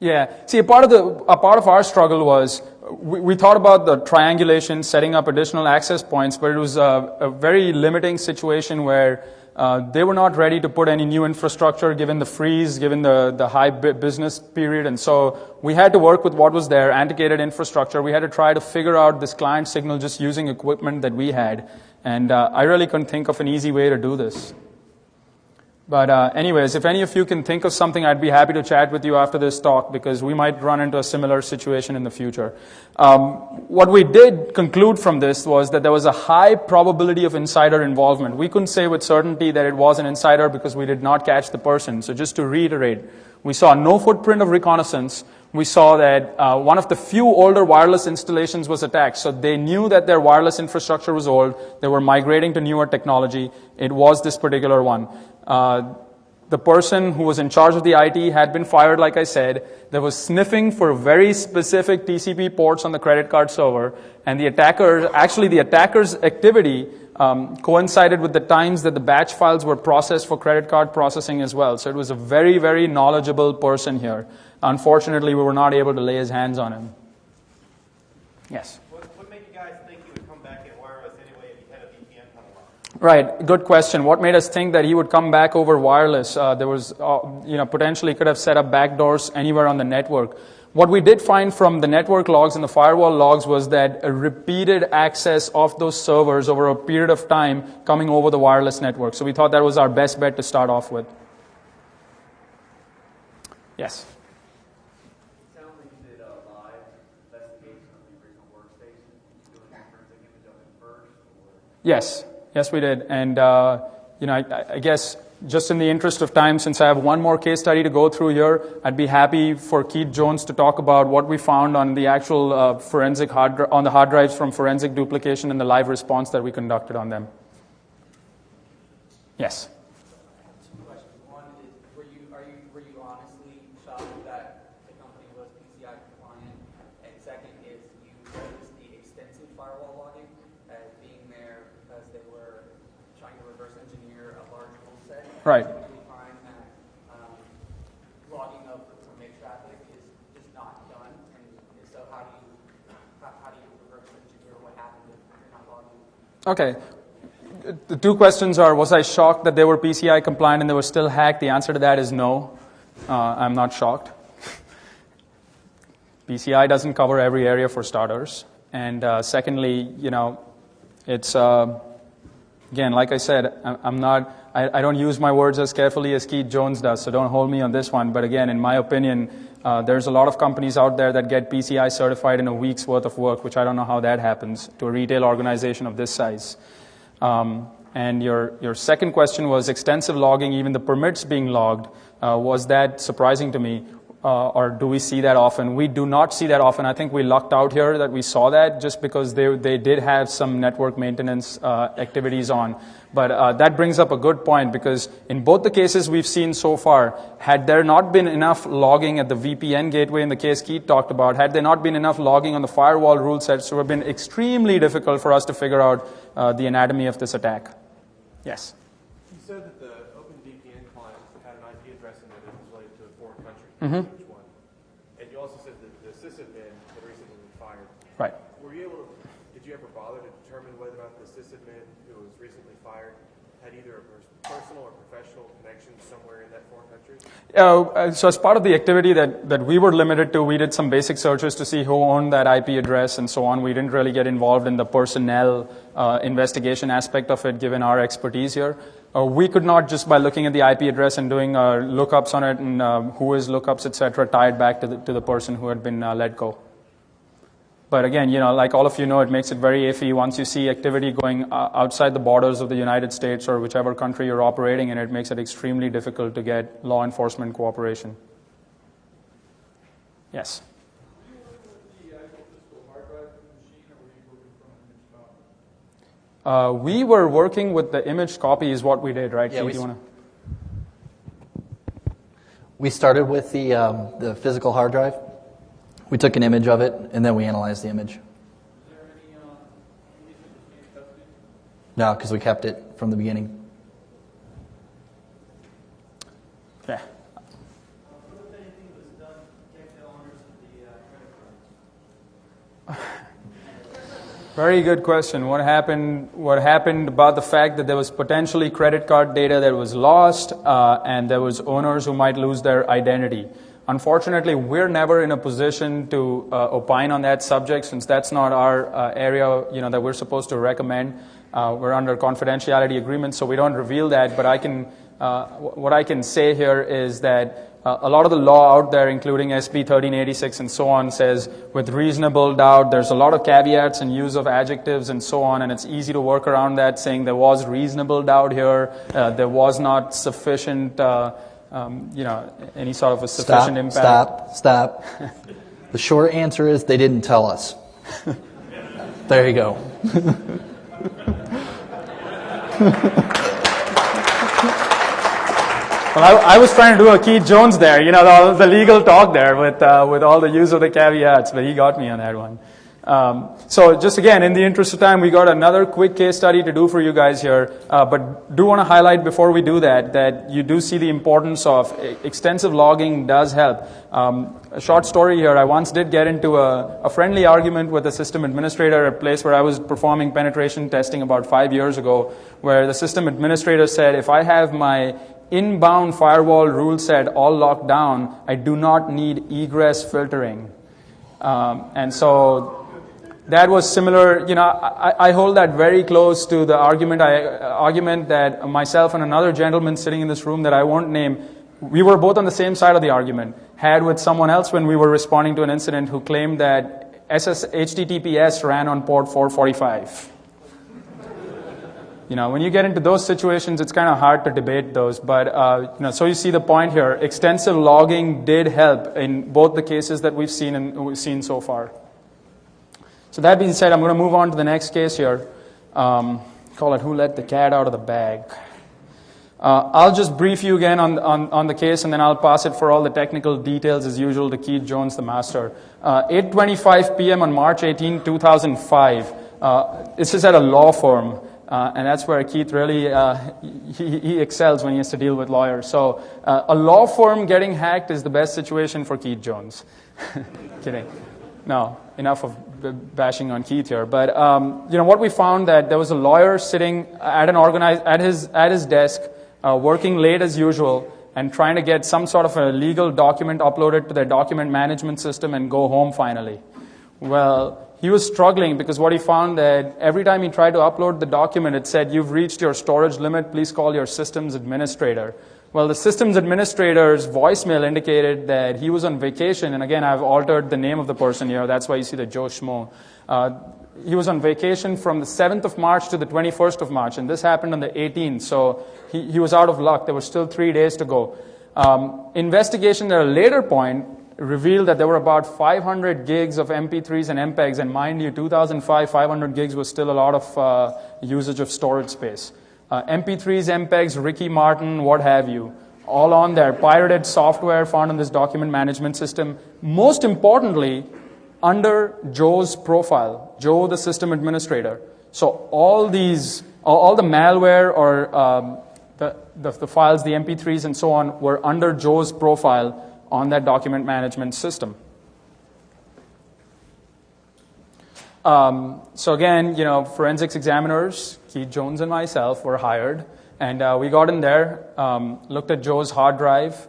Yeah. See, a part of our struggle was we thought about the triangulation, setting up additional access points, but it was a very limiting situation where they were not ready to put any new infrastructure given the freeze, given the high business period. And so we had to work with what was there, antiquated infrastructure. We had to try to figure out this client signal just using equipment that we had. And I really couldn't think of an easy way to do this. But anyways, if any of you can think of something, I'd be happy to chat with you after this talk, because we might run into a similar situation in the future. What we did conclude from this was that there was a high probability of insider involvement. We couldn't say with certainty that it was an insider because we did not catch the person. So just to reiterate, we saw no footprint of reconnaissance. We saw that one of the few older wireless installations was attacked. So they knew that their wireless infrastructure was old. They were migrating to newer technology. It was this particular one. The person who was in charge of the IT had been fired, like I said. There was sniffing for very specific TCP ports on the credit card server. And the attacker's activity coincided with the times that the batch files were processed for credit card processing as well. So it was a very, very knowledgeable person here. Unfortunately, we were not able to lay his hands on him. Yes? What made you guys think he would come back in wireless anyway if he had a VPN coming up? Right, good question. What made us think that he would come back over wireless? There was, potentially could have set up backdoors anywhere on the network. What we did find from the network logs and the firewall logs was that a repeated access of those servers over a period of time coming over the wireless network. So we thought that was our best bet to start off with. Yes? It sounds like you did a live investigation of the original workstation. Did you do a forensic image of it first? Yes. Yes, we did. And, I guess just in the interest of time, since I have one more case study to go through here, I'd be happy for Keith Jones to talk about what we found on the actual forensic on the hard drives from forensic duplication and the live response that we conducted on them. Yes. Two questions. One is, were you honestly shocked that the company was PCI compliant? And second is, you noticed the extensive firewall logging as being there because they were trying to reverse engineer a large rule set. Right. We find that logging of commit traffic is just not done. And so how do you reverse engineer what happened if you're not logging? Okay. The two questions are, was I shocked that they were PCI compliant and they were still hacked? The answer to that is no. I'm not shocked. PCI doesn't cover every area for starters. And secondly, it's, again, like I said, I don't use my words as carefully as Keith Jones does, so don't hold me on this one. But again, in my opinion, there's a lot of companies out there that get PCI certified in a week's worth of work, which I don't know how that happens to a retail organization of this size. And your second question was extensive logging, even the permits being logged. Was that surprising to me? Or do we see that often? We do not see that often. I think we lucked out here that we saw that just because they did have some network maintenance activities on. But that brings up a good point, because in both the cases we've seen so far, had there not been enough logging at the VPN gateway in the case Keith talked about, had there not been enough logging on the firewall rule sets, it would have been extremely difficult for us to figure out the anatomy of this attack. Yes? You said that the OpenVPN client had an IP address in there that was related to a foreign country. Mm-hmm. Which one? And you also said that the sysadmin had recently been fired. Right. Were you able to, did you ever bother to determine whether or not the sysadmin who was recently fired had either a personal or professional connection somewhere in that foreign country? So as part of the activity that we were limited to, we did some basic searches to see who owned that IP address and so on. We didn't really get involved in the personnel investigation aspect of it, given our expertise here. We could not, just by looking at the IP address and doing lookups on it and who is lookups, etc., tie it back to the person who had been let go. But again, like all of you know, it makes it very iffy once you see activity going outside the borders of the United States or whichever country you're operating in. It makes it extremely difficult to get law enforcement cooperation. Yes? Were you working with the actual physical hard drive in the machine, or were you working from an image copy? We were working with the image copy is what we did, right? Yeah, Keith, we started with the physical hard drive. We took an image of it, and then we analyzed the image. Is there any reason to stay in custody? No, because we kept it from the beginning. Okay. What if anything was done to protect the owners of the credit cards? Very good question. What happened about the fact that there was potentially credit card data that was lost, and there was owners who might lose their identity? Unfortunately, we're never in a position to opine on that subject, since that's not our area, that we're supposed to recommend. We're under confidentiality agreement, so we don't reveal that. But what I can say here is that a lot of the law out there, including SB 1386 and so on, says with reasonable doubt. There's a lot of caveats and use of adjectives and so on, and it's easy to work around that, saying there was reasonable doubt here, there was not sufficient. Any sort of a sufficient impact. Stop. The short answer is they didn't tell us. There you go. Well, I was trying to do a Keith Jones there, the legal talk there with all the use of the caveats, but he got me on that one. So just again, in the interest of time, we got another quick case study to do for you guys here, but do want to highlight before we do that you do see the importance of extensive logging does help. A short story here, I once did get into a friendly argument with a system administrator at a place where I was performing penetration testing about 5 years ago, where the system administrator said, if I have my inbound firewall rule set all locked down. I do not need egress filtering. And so that was similar. I hold that very close to the argument that myself and another gentleman sitting in this room that I won't name, we were both on the same side of the argument, had with someone else when we were responding to an incident who claimed that HTTPS ran on port 445. When you get into those situations, it's kind of hard to debate those. But, so you see the point here. Extensive logging did help in both the cases that we've seen so far. So that being said, I'm going to move on to the next case here. Call it Who Let the Cat Out of the Bag. I'll just brief you again on the case, and then I'll pass it for all the technical details as usual to Keith Jones, the master. 8:25 p.m. on March 18, 2005. This is at a law firm. And that's where Keith really, he excels when he has to deal with lawyers. So a law firm getting hacked is the best situation for Keith Jones. Kidding. No, enough of bashing on Keith here. But, what we found that there was a lawyer sitting at his desk, working late as usual, and trying to get some sort of a legal document uploaded to their document management system and go home finally. Well, he was struggling because what he found that every time he tried to upload the document, it said, "You've reached your storage limit, please call your systems administrator." Well, the systems administrator's voicemail indicated that he was on vacation, and again, I've altered the name of the person here, that's why you see the Joe Schmo. He was on vacation from the 7th of March to the 21st of March, and this happened on the 18th, so he was out of luck. There were still 3 days to go. Investigation at a later point revealed that there were about 500 gigs of MP3s and MPEGs, and mind you, 2005, 500 gigs was still a lot of usage of storage space. MP3s, MPEGs, Ricky Martin, what have you, all on there. Pirated software found in this document management system. Most importantly, under Joe's profile, Joe, the system administrator. So all the malware or the files, the MP3s and so on, were under Joe's profile on that document management system. So again, forensics examiners, Keith Jones and myself, were hired, and we got in there, looked at Joe's hard drive,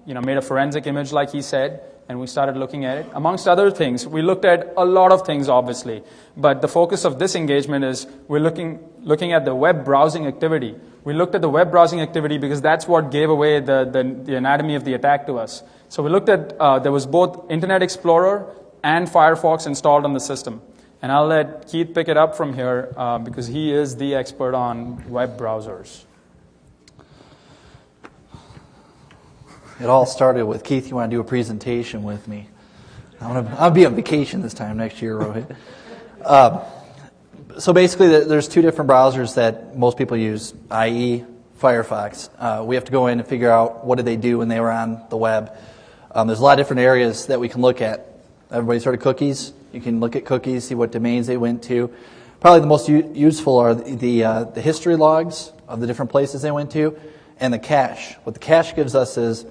made a forensic image like he said, and we started looking at it. Amongst other things, we looked at a lot of things, obviously, but the focus of this engagement is we're looking at the web browsing activity. We looked at the web browsing activity because that's what gave away the anatomy of the attack to us. So we looked at, there was both Internet Explorer and Firefox installed on the system. And I'll let Keith pick it up from here because he is the expert on web browsers. It all started with, Keith, you want to do a presentation with me? I'll be on vacation this time next year, Rohit. So basically, there's 2 different browsers that most people use, i.e. Firefox. We have to go in and figure out what did they do when they were on the web. There's a lot of different areas that we can look at. Everybody's heard of cookies? You can look at cookies, see what domains they went to. Probably the most useful are the history logs of the different places they went to, and the cache. What the cache gives us is,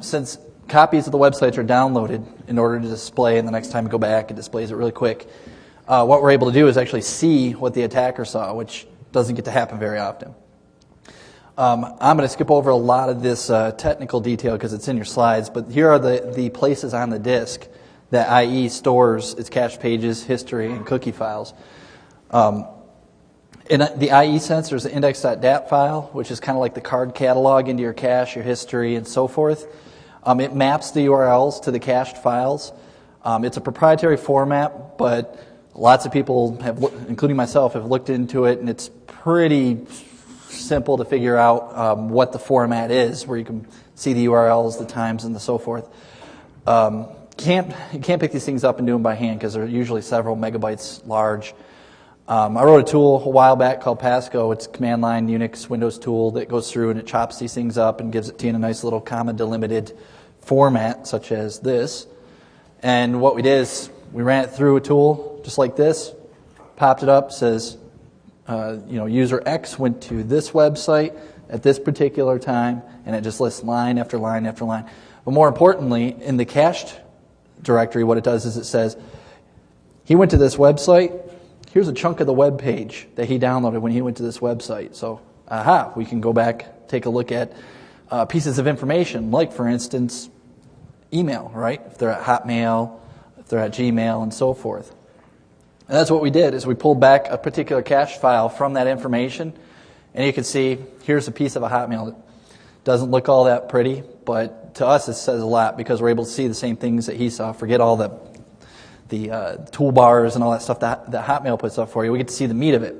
since copies of the websites are downloaded in order to display, and the next time you go back, it displays it really quick. What we're able to do is actually see what the attacker saw, which doesn't get to happen very often. I'm going to skip over a lot of this technical detail because it's in your slides, but here are the places on the disk that IE stores its cache pages, history, and cookie files. In the IE sense, there's an index.dat file, which is kind of like the card catalog into your cache, your history, and so forth. It maps the URLs to the cached files. It's a proprietary format, but lots of people, including myself, have looked into it, and it's pretty simple to figure out what the format is, where you can see the URLs, the times, and the so forth. You can't pick these things up and do them by hand because they're usually several megabytes large. I wrote a tool a while back called Pasco. It's a command line Unix Windows tool that goes through and it chops these things up and gives it to you in a nice little comma delimited format such as this. And what we did is we ran it through a tool just like this, popped it up, says, user X went to this website at this particular time, and it just lists line after line after line. But more importantly, in the cached directory, what it does is it says, he went to this website, here's a chunk of the web page that he downloaded when he went to this website. So aha, we can go back, take a look at pieces of information, like, for instance, email, right? If they're at Hotmail, if they're at Gmail, and so forth. And that's what we did, is we pulled back a particular cache file from that information, and you can see, here's a piece of a Hotmail. It doesn't look all that pretty, but to us it says a lot, because we're able to see the same things that he saw. Forget all the toolbars and all that stuff that Hotmail puts up for you. We get to see the meat of it.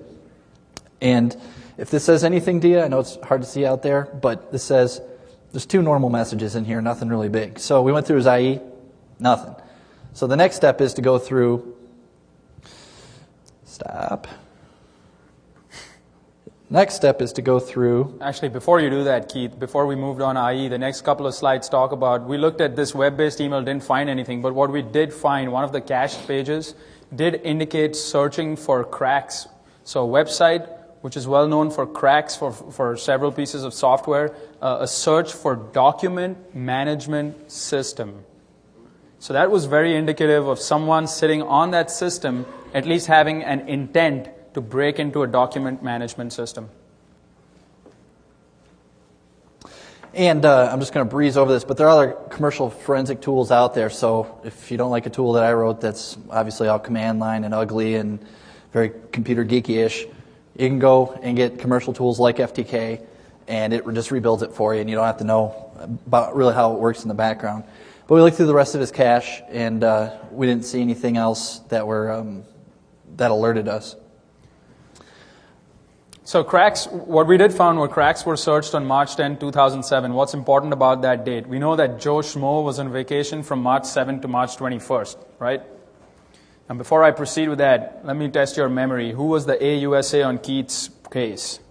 And if this says anything to you, I know it's hard to see out there, but this says there's 2 normal messages in here, nothing really big. So we went through his IE, nothing. So the next step is to go through, Next step is to go through. Actually, before you do that, Keith, before we moved on IE, the next couple of slides talk about, we looked at this web-based email, didn't find anything, but what we did find, one of the cached pages did indicate searching for cracks. So a website, which is well known for cracks for several pieces of software, a search for document management system. So that was very indicative of someone sitting on that system, at least having an intent to break into a document management system. And I'm just going to breeze over this, but there are other commercial forensic tools out there. So if you don't like a tool that I wrote that's obviously all command line and ugly and very computer geeky-ish, you can go and get commercial tools like FTK, and it just rebuilds it for you, and you don't have to know about really how it works in the background. But we looked through the rest of his cache, and we didn't see anything else that that alerted us. So cracks, what we did find were cracks were searched on March 10, 2007. What's important about that date? We know that Joe Schmo was on vacation from March 7 to March 21st, right? And before I proceed with that, let me test your memory. Who was the AUSA on Keith's case?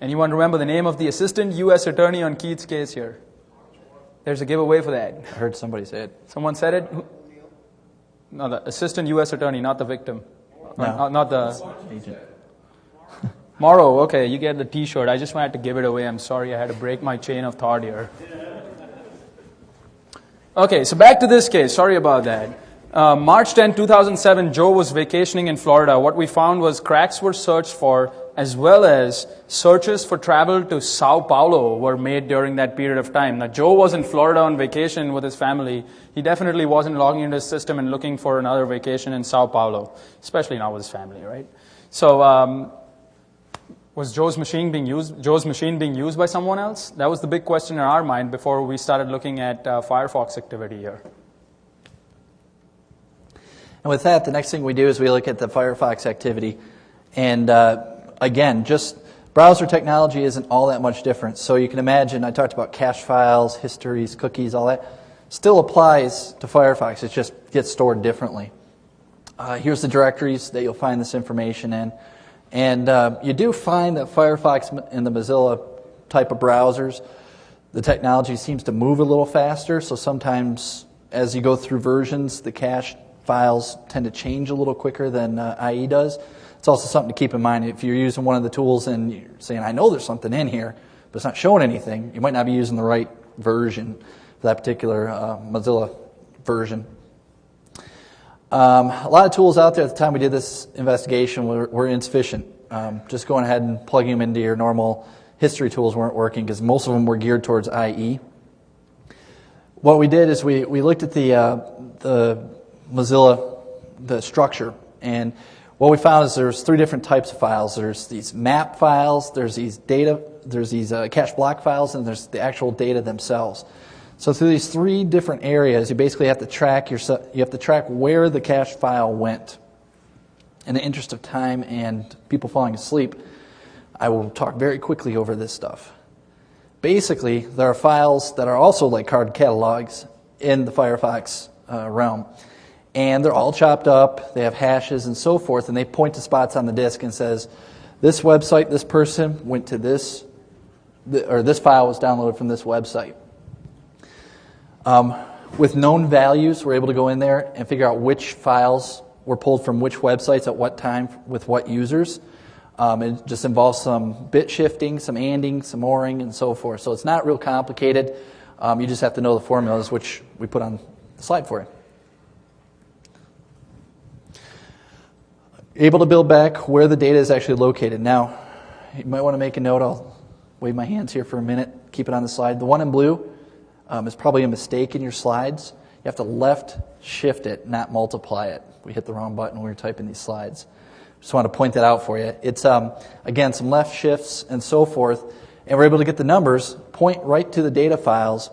Anyone remember the name of the assistant U.S. attorney on Keith's case here? There's a giveaway for that. I heard somebody say it. Someone said it? No, the assistant U.S. attorney, not the victim. No. Not the Agent. Morrow. Okay, you get the T-shirt. I just wanted to give it away. I'm sorry, I had to break my chain of thought here. Okay, so back to this case. Sorry about that. March 10, 2007, Joe was vacationing in Florida. What we found was cracks were searched for, as well as searches for travel to Sao Paulo were made during that period of time. Now, Joe was in Florida on vacation with his family. He definitely wasn't logging into his system and looking for another vacation in Sao Paulo, especially not with his family, right? So, was Joe's machine being used by someone else? That was the big question in our mind before we started looking at Firefox activity here. And with that, the next thing we do is we look at the Firefox activity. And again, just browser technology isn't all that much different. So you can imagine, I talked about cache files, histories, cookies, all that. Still applies to Firefox. It just gets stored differently. Here's the directories that you'll find this information in. And you do find that Firefox and the Mozilla type of browsers, the technology seems to move a little faster. So sometimes as you go through versions, the cache files tend to change a little quicker than IE does. It's also something to keep in mind. If you're using one of the tools and you're saying, I know there's something in here, but it's not showing anything, you might not be using the right version for that particular Mozilla version. A lot of tools out there at the time we did this investigation were insufficient. Just going ahead and plugging them into your normal history tools weren't working because most of them were geared towards IE. What we did is we looked at the Mozilla, the structure, and what we found is there's 3 different types of files. There's these map files, there's these data, there's these cache block files, and there's the actual data themselves. So through these 3 different areas, you basically have to track where the cache file went. In the interest of time and people falling asleep, I will talk very quickly over this stuff. Basically, there are files that are also like card catalogs in the Firefox realm. And they're all chopped up, they have hashes and so forth, and they point to spots on the disk and says, this website, this person went to this, or this file was downloaded from this website. With known values, we're able to go in there and figure out which files were pulled from which websites at what time with what users. It just involves some bit shifting, some anding, some oring, and so forth. So it's not real complicated. You just have to know the formulas, which we put on the slide for you. able to build back where the data is actually located. Now, you might want to make a note. I'll wave my hands here for a minute. Keep it on the slide. The one in blue is probably a mistake in your slides. You have to left shift it, not multiply it. We hit the wrong button when we were typing these slides. Just want to point that out for you. It's, again, some left shifts and so forth, and we're able to get the numbers, point right to the data files.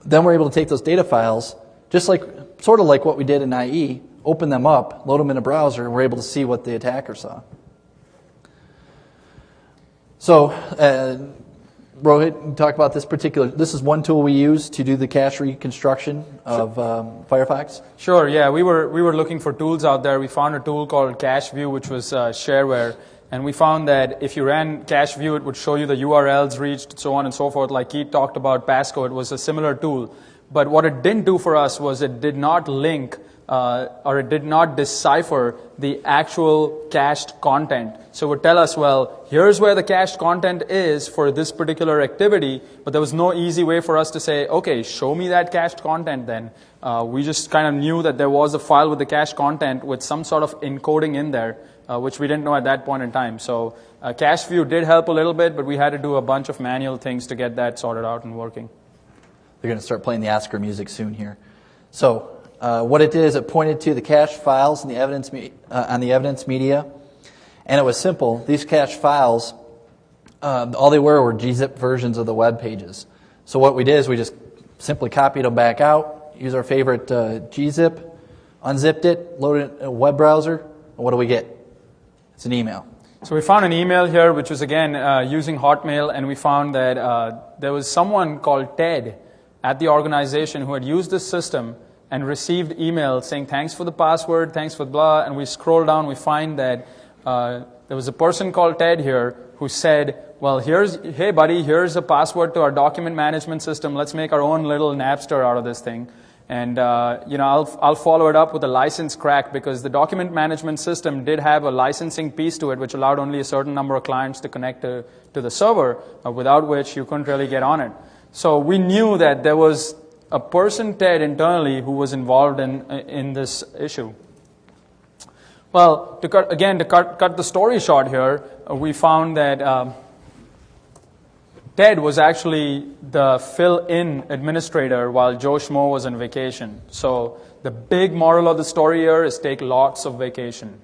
Then we're able to take those data files, just like, sort of like what we did in IE, open them up, load them in a browser, and we're able to see what the attacker saw. So, Rohit, talk about this particular. This is one tool we use to do the cache reconstruction of Firefox. Sure. Yeah, we were looking for tools out there. We found a tool called CacheView, which was shareware, and we found that if you ran CacheView, it would show you the URLs reached, so on and so forth. Like Keith talked about Pasco, it was a similar tool. But what it didn't do for us was it did not link or it did not decipher the actual cached content. So it would tell us, well, here's where the cached content is for this particular activity, but there was no easy way for us to say, okay, show me that cached content then. We just kind of knew that there was a file with the cached content with some sort of encoding in there, which we didn't know at that point in time. So CacheView did help a little bit, but we had to do a bunch of manual things to get that sorted out and working. They're going to start playing the Oscar music soon here. So what it did is it pointed to the cache files in the evidence on the evidence media, and it was simple. These cache files, all they were gzip versions of the web pages. So what we did is we just simply copied them back out, used our favorite gzip, unzipped it, loaded it in a web browser, and what do we get? It's an email. So we found an email here, which was, again, using Hotmail, and we found that there was someone called Ted at the organization who had used this system and received emails saying, thanks for the password, thanks for blah, and we scroll down, we find that there was a person called Ted here who said, well, hey buddy, here's a password to our document management system, let's make our own little Napster out of this thing. And I'll follow it up with a license crack, because the document management system did have a licensing piece to it which allowed only a certain number of clients to connect to the server, without which you couldn't really get on it. So we knew that there was a person, Ted, internally who was involved in this issue. Well, to cut the story short here, we found that Ted was actually the fill-in administrator while Joe Schmo was on vacation. So the big moral of the story here is take lots of vacation.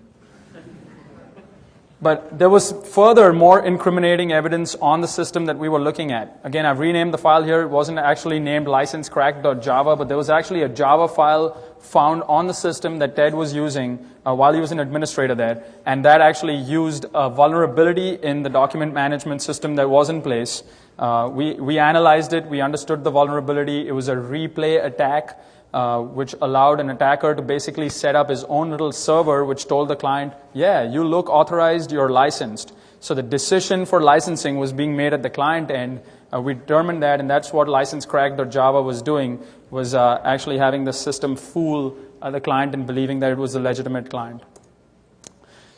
But there was further, more incriminating evidence on the system that we were looking at. Again, I've renamed the file here. It wasn't actually named licensecrack.java, but there was actually a Java file found on the system that Ted was using while he was an administrator there. And that actually used a vulnerability in the document management system that was in place. We analyzed it. We understood the vulnerability. It was a replay attack, which allowed an attacker to basically set up his own little server, which told the client, yeah, you look authorized, you're licensed. So the decision for licensing was being made at the client end. We determined that, and that's what licensecrack.java was doing, was actually having the system fool the client and believing that it was a legitimate client.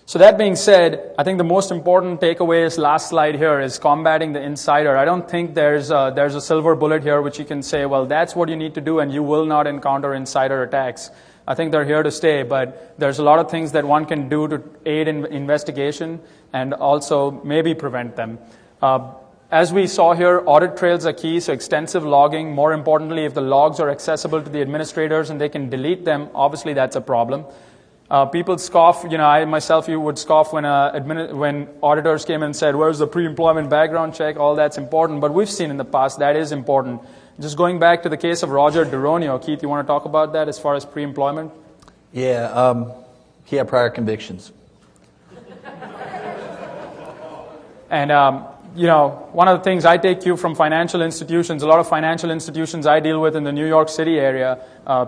So that being said, I think the most important takeaway is last slide here is combating the insider. I don't think there's a silver bullet here which you can say, well, that's what you need to do and you will not encounter insider attacks. I think they're here to stay, but there's a lot of things that one can do to aid in investigation and also maybe prevent them. As we saw here, audit trails are key, so extensive logging. More importantly, if the logs are accessible to the administrators and they can delete them, obviously that's a problem. People scoff, I myself, you would scoff when auditors came and said, where's the pre-employment background check? All that's important, but we've seen in the past that is important. Just going back to the case of Roger Duronio, Keith, you want to talk about that as far as pre-employment? Yeah, he had prior convictions. And, one of the things I take cue from financial institutions, a lot of financial institutions I deal with in the New York City area,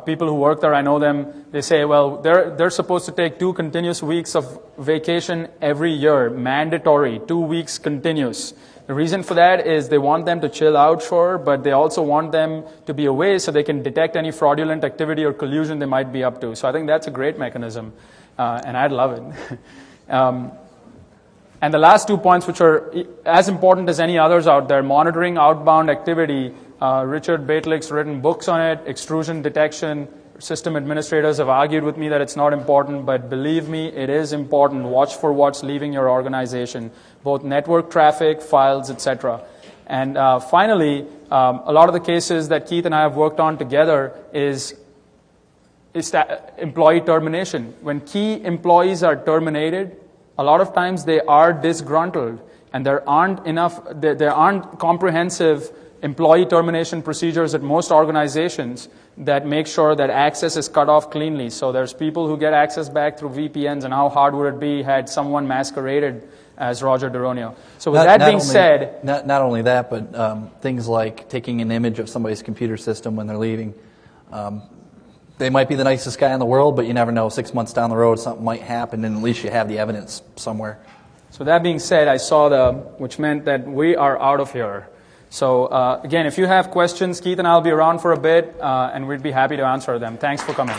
people who work there, I know them, they say, well, they're supposed to take 2 continuous weeks of vacation every year, mandatory, 2 weeks continuous. The reason for that is they want them to chill out, sure, but they also want them to be away so they can detect any fraudulent activity or collusion they might be up to. So I think that's a great mechanism, and I'd love it. And the last 2 points, which are as important as any others out there, monitoring outbound activity. Richard Baitlick's written books on it, extrusion detection, system administrators have argued with me that it's not important, but believe me, it is important. Watch for what's leaving your organization, both network traffic, files, etc. And finally, a lot of the cases that Keith and I have worked on together is that employee termination. When key employees are terminated, a lot of times they are disgruntled, and there aren't comprehensive employee termination procedures at most organizations that make sure that access is cut off cleanly. So there's people who get access back through VPNs, and how hard would it be had someone masqueraded as Roger Daronio? So with that being said... Not only that, but things like taking an image of somebody's computer system when they're leaving. They might be the nicest guy in the world, but you never know. 6 months down the road, something might happen, and at least you have the evidence somewhere. So that being said, I saw which meant that we are out of here. So again, if you have questions, Keith and I will be around for a bit, and we'd be happy to answer them. Thanks for coming.